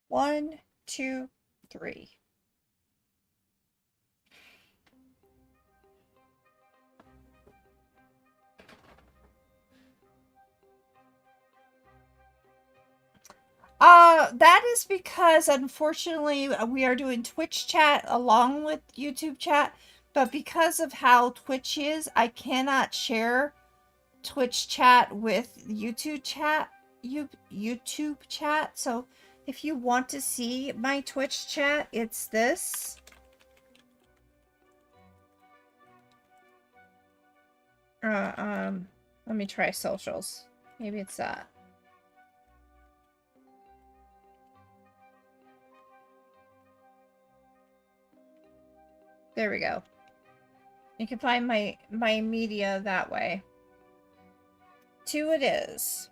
1, 2, 3. That is because, unfortunately, we are doing Twitch chat along with YouTube chat, but because of how Twitch is, I cannot share Twitch chat with YouTube chat. YouTube chat. So, if you want to see my Twitch chat, it's this. Let me try socials. Maybe it's that. There we go. You can find my media that way. 2 it is.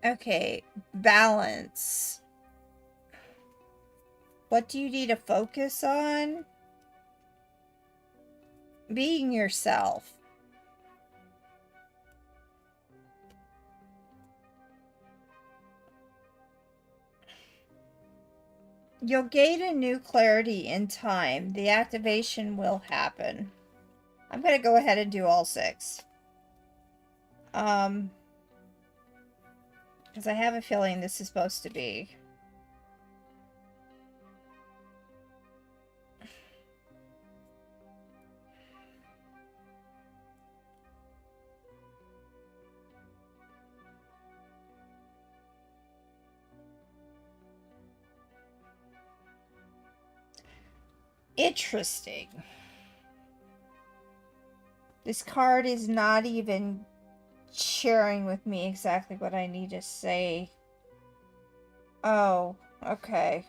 Okay, balance. What do you need to focus on? Being yourself. You'll gain a new clarity in time. The activation will happen. I'm going to go ahead and do all 6. Because I have a feeling this is supposed to be. Interesting. This card is not even sharing with me exactly what I need to say. Oh, okay.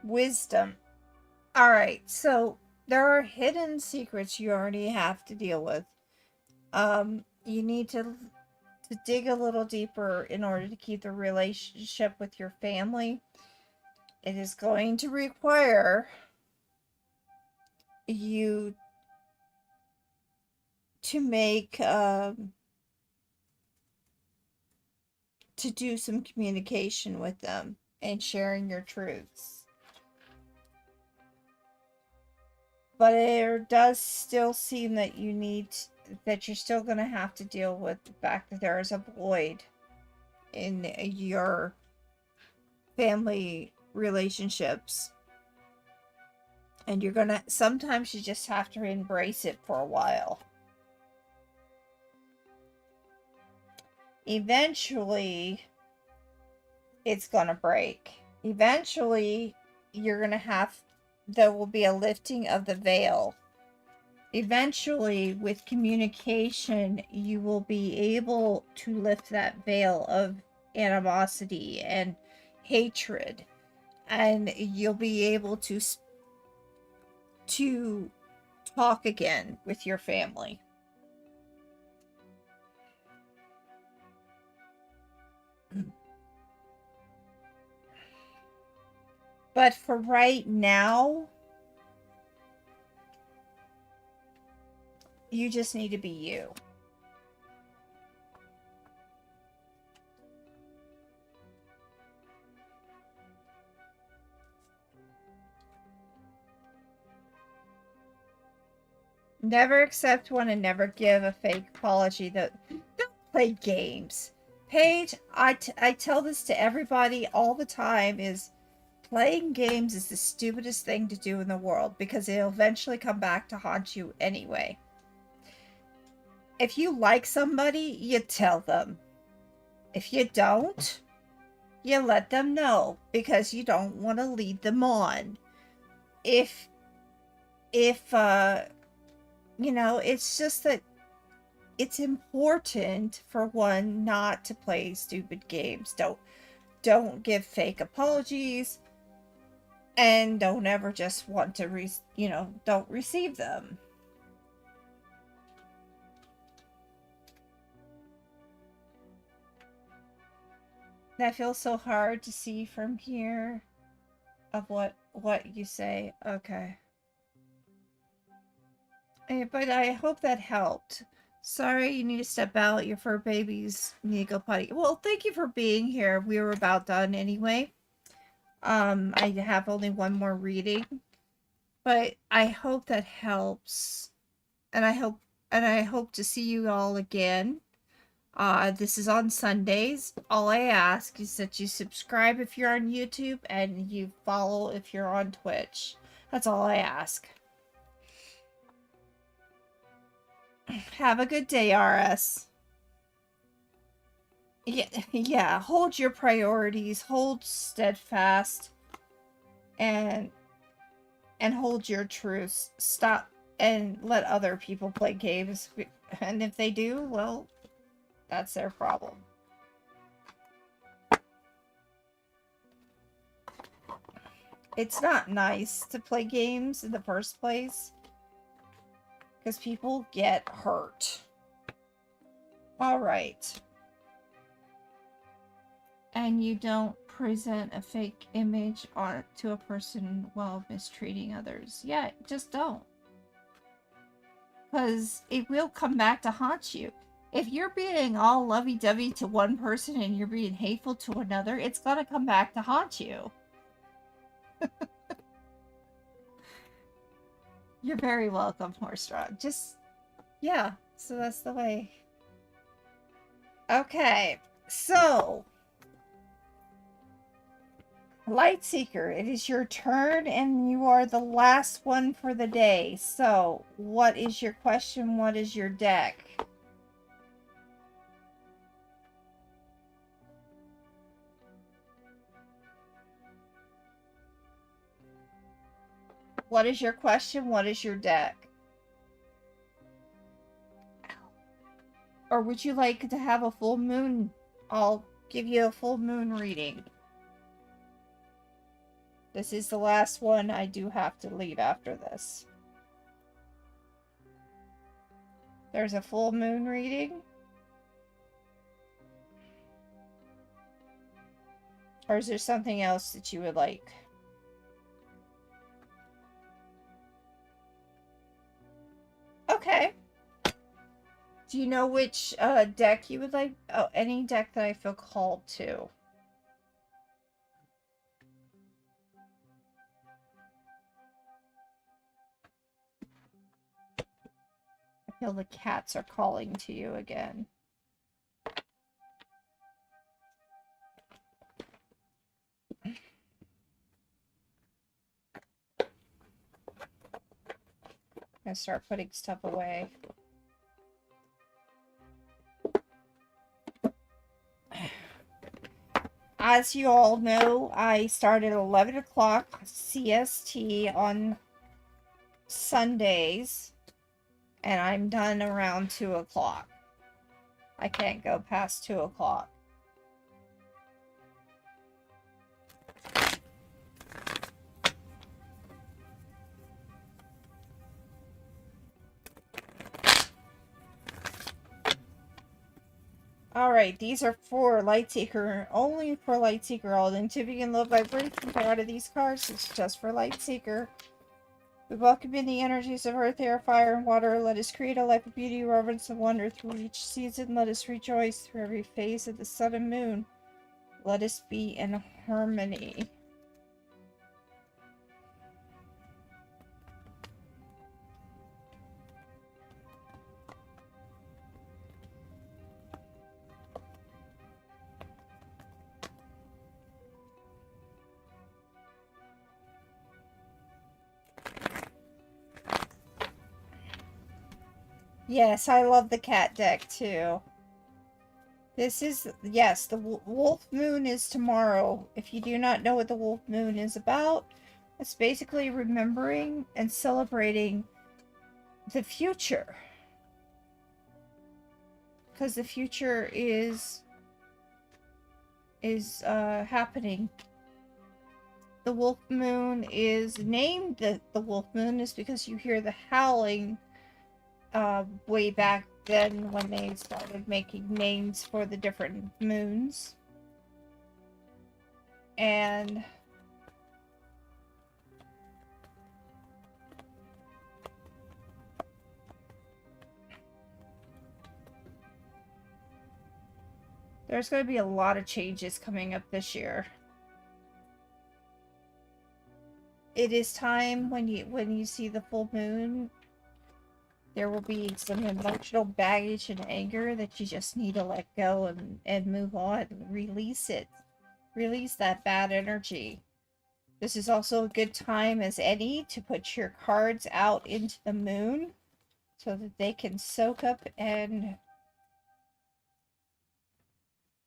Wisdom. Alright, so there are hidden secrets you already have to deal with. You need to dig a little deeper in order to keep the relationship with your family. It is going to require you to make to do some communication with them and sharing your truths. But it does still seem that that you're still going to have to deal with the fact that there is a void in your family relationships. And sometimes you just have to embrace it for a while. Eventually, it's gonna break. Eventually, there will be a lifting of the veil. Eventually, with communication, you will be able to lift that veil of animosity and hatred. And you'll be able to talk again with your family. But for right now, you just need to be you. Never accept one and never give a fake apology. Don't play games. Paige, I tell this to everybody all the time, is playing games is the stupidest thing to do in the world because it'll eventually come back to haunt you anyway. If you like somebody, you tell them. If you don't, you let them know because you don't want to lead them on. If it's just that it's important for one not to play stupid games. Don't give fake apologies, and don't ever just want to don't receive them. That feels so hard to see from here of what you say. Okay. But I hope that helped. Sorry you need to step out. Your fur babies need to go potty. Well, thank you for being here. We were about done anyway. I have only one more reading. But I hope that helps. And I hope to see you all again. This is on Sundays. All I ask is that you subscribe if you're on YouTube and you follow if you're on Twitch. That's all I ask. Have a good day, RS. Yeah, hold your priorities, hold steadfast, and hold your truths. Stop and let other people play games. And if they do, well, that's their problem. It's not nice to play games in the first place because people get hurt. All right. And you don't present a fake image to a person while mistreating others. Yeah, just don't. Because it will come back to haunt you. If you're being all lovey-dovey to one person and you're being hateful to another, it's gonna come back to haunt you. You're very welcome, Horsedrawn. Just, yeah, so that's the way. Okay, so Lightseeker, it is your turn and you are the last one for the day. So, what is your question? What is your deck? What is your question? What is your deck? Or would you like to have a full moon? I'll give you a full moon reading. This is the last one. I do have to leave after this. There's a full moon reading. Or is there something else that you would like? Okay. Do you know which deck you would like? Oh, any deck that I feel called to. I feel the cats are calling to you again. I'm gonna start putting stuff away. As you all know, I started at 11 o'clock CST on Sundays, and I'm done around 2 o'clock. I can't go past 2 o'clock. Alright, these are for Lightseeker, only for Lightseeker. All the activity and low vibration out of these cards is just for Lightseeker. We welcome in the energies of earth, air, fire, and water. Let us create a life of beauty, reverence, and wonder through each season. Let us rejoice through every phase of the sun and moon. Let us be in harmony. Yes, I love the cat deck too. This is, yes, the Wolf Moon is tomorrow. If you do not know what the Wolf Moon is about, it's basically remembering and celebrating the future. Because the future is happening. The Wolf Moon is named the Wolf Moon is because you hear the howling way back then when they started making names for the different moons. And there's going to be a lot of changes coming up this year. It is time when you see the full moon, there will be some emotional baggage and anger that you just need to let go and move on. Release it. Release that bad energy. This is also a good time as any to put your cards out into the moon so that they can soak up and...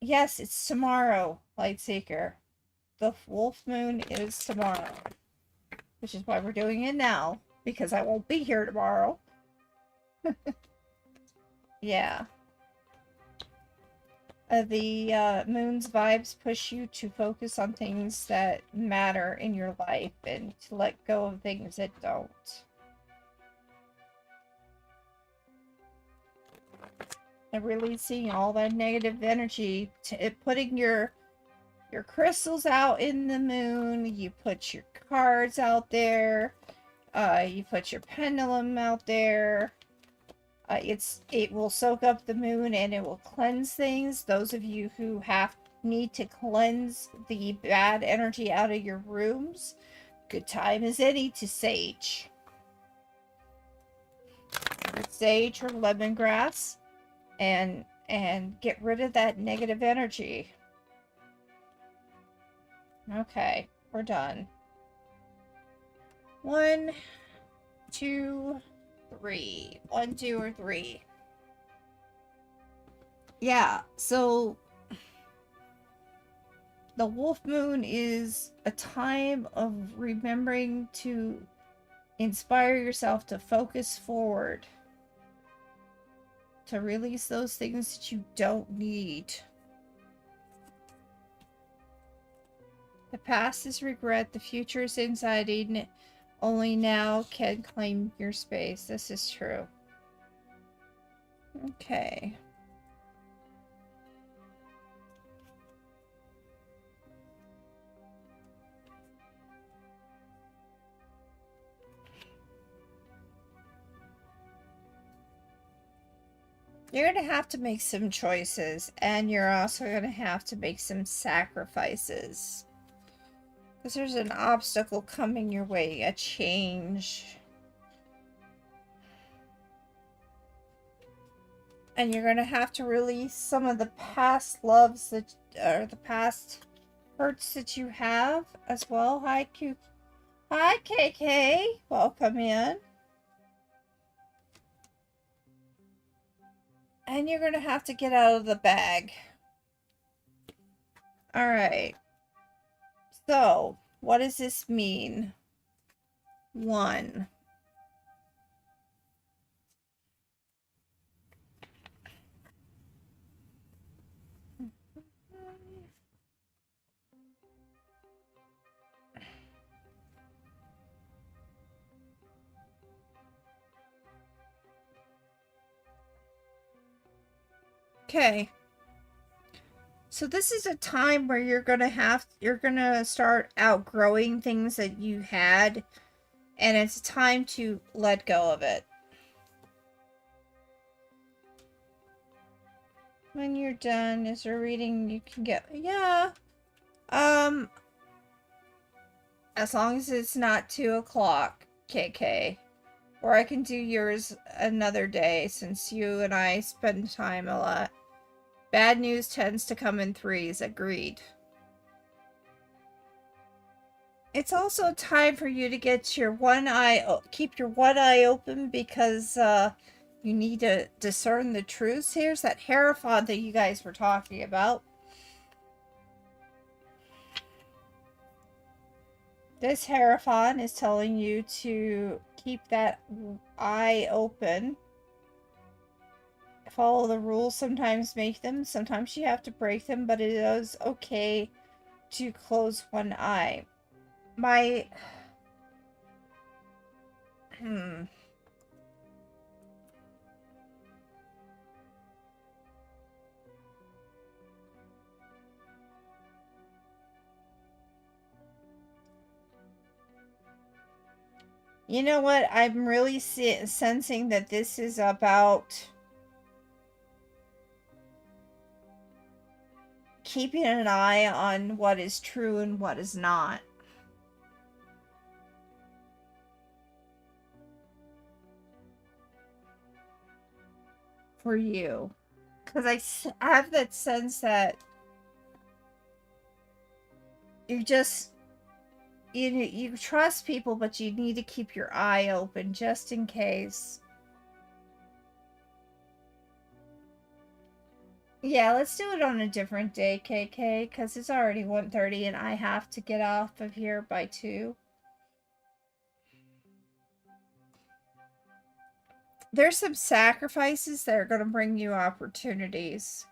Yes, it's tomorrow, Lightseeker. The Wolf Moon is tomorrow. Which is why we're doing it now. Because I won't be here tomorrow. Yeah. The moon's vibes push you to focus on things that matter in your life and to let go of things that don't. And releasing all that negative energy, putting your crystals out in the moon, you put your cards out there, you put your pendulum out there. It will soak up the moon and it will cleanse things. Those of you who need to cleanse the bad energy out of your rooms, good time as any to sage. Sage or lemongrass and get rid of that negative energy. Okay, we're done. 1, 2, 3. 1, 2, or 3. Yeah, so the wolf moon is a time of remembering to inspire yourself to focus forward, to release those things that you don't need. The past is regret, the future is anxiety. Only now can claim your space. This is true. Okay. You're going to have to make some choices, and you're also going to have to make some sacrifices. Because there's an obstacle coming your way, a change. And you're going to have to release some of the past loves that, or the past hurts that you have as well. Hi, Hi, KK. Welcome in. And you're going to have to get out of the bag. Alright. So, what does this mean? 1. Okay. So this is a time where you're going to start outgrowing things that you had, and it's time to let go of it. When you're done, is there a reading you can get? Yeah. As long as it's not 2 o'clock, KK. Or I can do yours another day, since you and I spend time a lot. Bad news tends to come in 3s. Agreed. It's also time for you to get your keep your one eye open, because you need to discern the truths. Here's that Hierophant that you guys were talking about. This Hierophant is telling you to keep that eye open. Follow the rules, sometimes make them, sometimes you have to break them, but it is okay to close one eye. You know what? I'm really sensing that this is about keeping an eye on what is true and what is not. For you. Because I have that sense that you just... You trust people, but you need to keep your eye open just in case. Yeah, let's do it on a different day, KK, because it's already 1:30 and I have to get off of here by 2. There's some sacrifices that are going to bring you opportunities.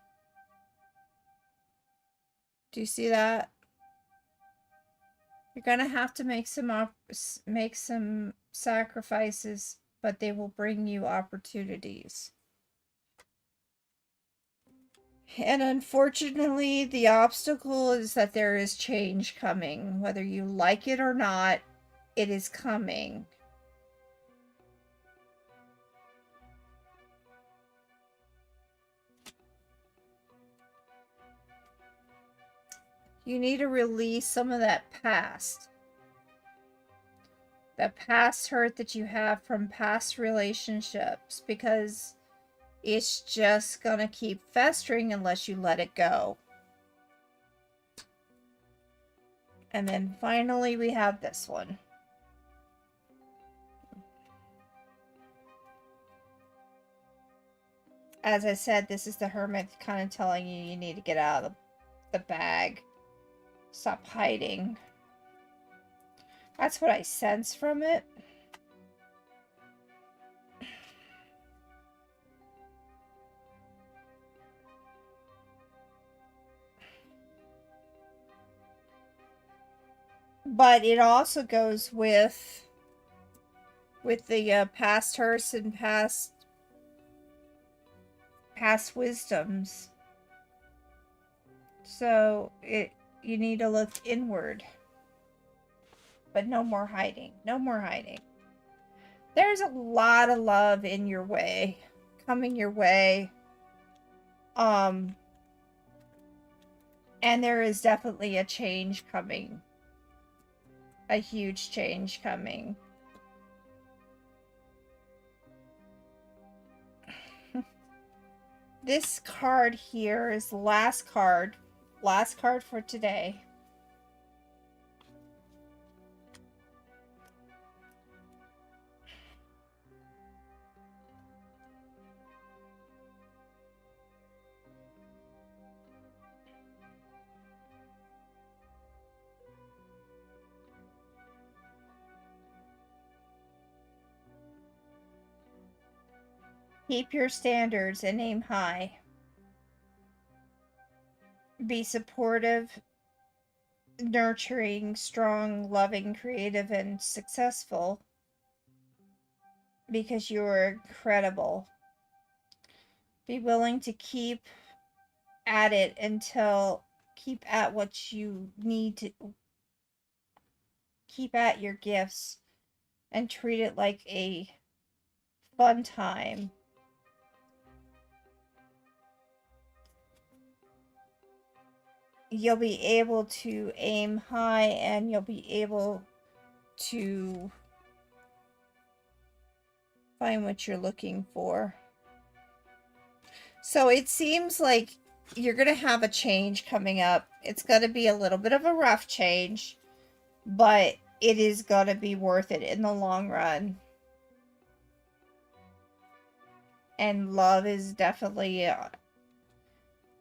Do you see that? You're going to have to make some sacrifices, but they will bring you opportunities. And unfortunately, the obstacle is that there is change coming. Whether you like it or not, it is coming. You need to release some of that past. That past hurt that you have from past relationships, because it's just gonna keep festering unless you let it go. And then finally we have this one. As I said, this is the Hermit kind of telling you need to get out of the bag. Stop hiding. That's what I sense from it. But it also goes with the past hurts and past wisdoms. So you need to look inward. But no more hiding. No more hiding. There's a lot of love in your way, coming your way. And there is definitely a change coming. A huge change coming. This card here is the last card. Last card for today. Keep your standards and aim high. Be supportive, nurturing, strong, loving, creative, and successful. Because you are incredible. Be willing to keep at it until keep at what you need to. Keep at your gifts and treat it like a fun time. You'll be able to aim high and you'll be able to find what you're looking for. So it seems like you're going to have a change coming up. It's going to be a little bit of a rough change, but it is going to be worth it in the long run. And love is definitely,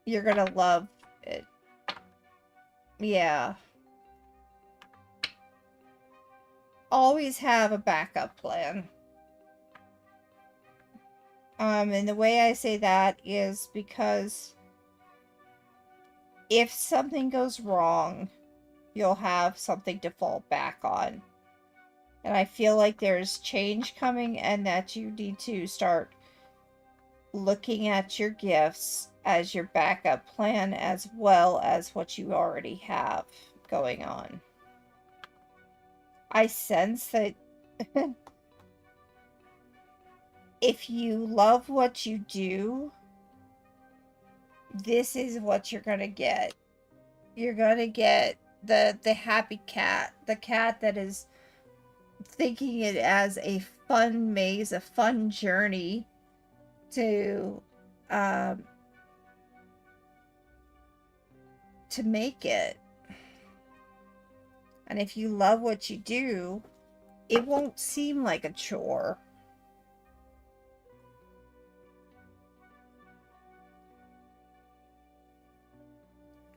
you're going to love it. Yeah. Always have a backup plan. And the way I say that is because if something goes wrong, you'll have something to fall back on. And I feel like there's change coming and that you need to start looking at your gifts as your backup plan as well as what you already have going on. I sense that if you love what you do, this is what you're going to get. You're going to get the happy cat, the cat that is thinking it as a fun maze, a fun journey to make it. And if you love what you do, it won't seem like a chore.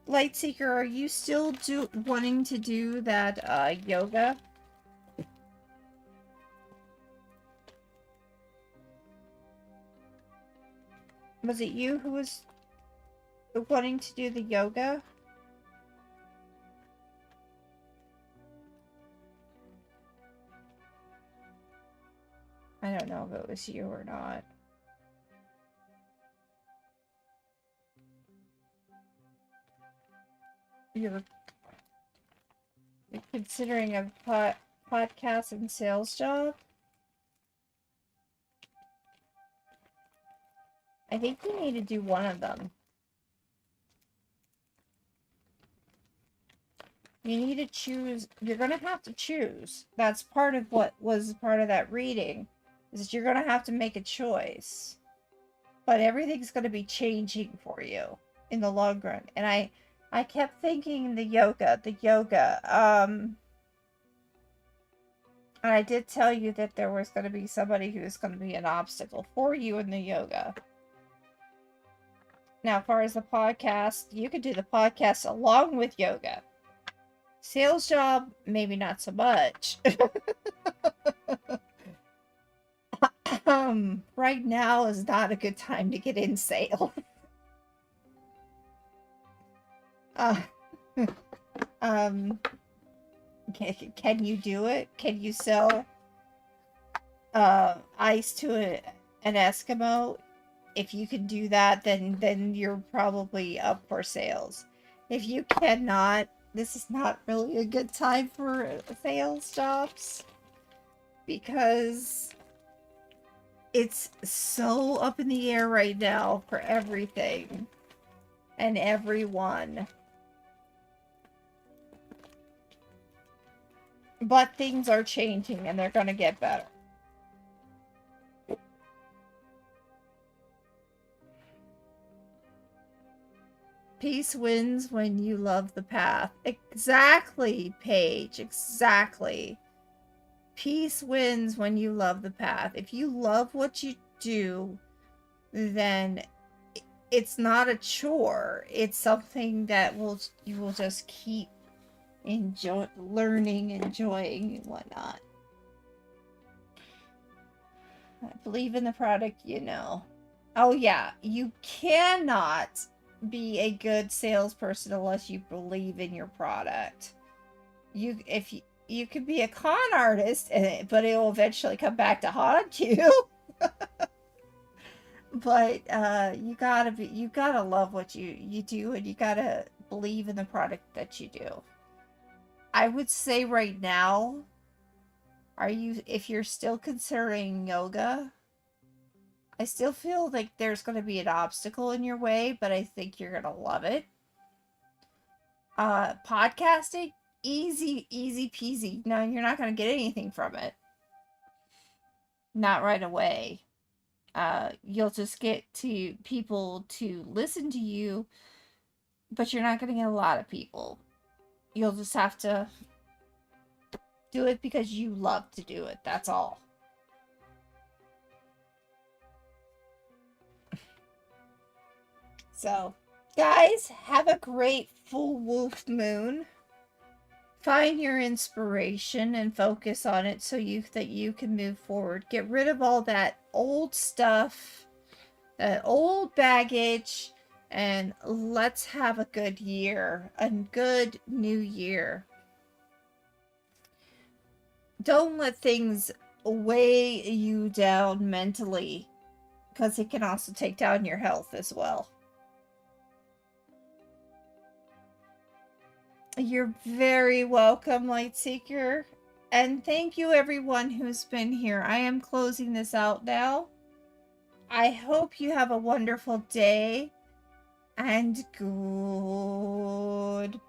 Lightseeker, are you still wanting to do that yoga? Was it you who was wanting to do the yoga? I don't know if it was you or not. You're considering a podcast and sales job? I think you need to do one of them. You need to choose. You're going to have to choose. That's part of what was part of that reading, is that you're going to have to make a choice. But everything's going to be changing for you in the long run. And I kept thinking the yoga. And I did tell you that there was going to be somebody who was going to be an obstacle for you in the yoga. Now, as far as the podcast, you could do the podcast along with yoga. Sales job, maybe not so much. Right now is not a good time to get in sale. Can you do it? Can you sell ice to an Eskimo? If you can do that, then you're probably up for sales. If you cannot, this is not really a good time for sales jobs, because it's so up in the air right now for everything and everyone. But things are changing and they're going to get better. Peace wins when you love the path. Exactly, Paige. Exactly. Peace wins when you love the path. If you love what you do, then it's not a chore. It's something that you will just keep learning, enjoying, and whatnot. I believe in the product, you know. Oh yeah, you cannot be a good salesperson unless you believe in your product. You could be a con artist, but it will eventually come back to haunt you. But you gotta love what you do, and you gotta believe in the product that you do. I would say right now, if you're still considering yoga, I still feel like there's going to be an obstacle in your way, but I think you're going to love it. Podcasting, easy peasy. No, you're not going to get anything from it. Not right away. You'll just get to people to listen to you, but you're not going to get a lot of people. You'll just have to do it because you love to do it. That's all. So, guys, have a great full wolf moon. Find your inspiration and focus on it so that you can move forward. Get rid of all that old stuff, that old baggage, and let's have a good year, a good new year. Don't let things weigh you down mentally, because it can also take down your health as well. You're very welcome, Lightseeker. And thank you everyone who's been here. I am closing this out now. I hope you have a wonderful day. And goodbye.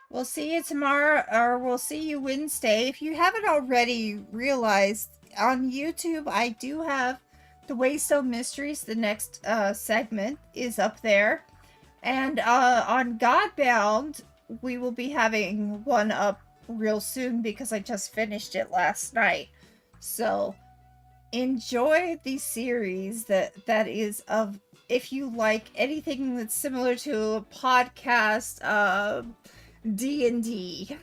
We'll see you tomorrow, or we'll see you Wednesday. If you haven't already realized, on YouTube, I do have the Waystone Mysteries. The next segment is up there. And on Godbound, we will be having one up real soon because I just finished it last night. So enjoy the series that is of, if you like anything that's similar to a podcast, D&D.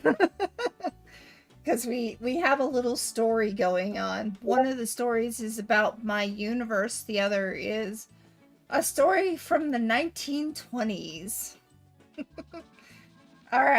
because we have a little story going on. One of the stories is about my universe. The other is a story from the 1920s. All right.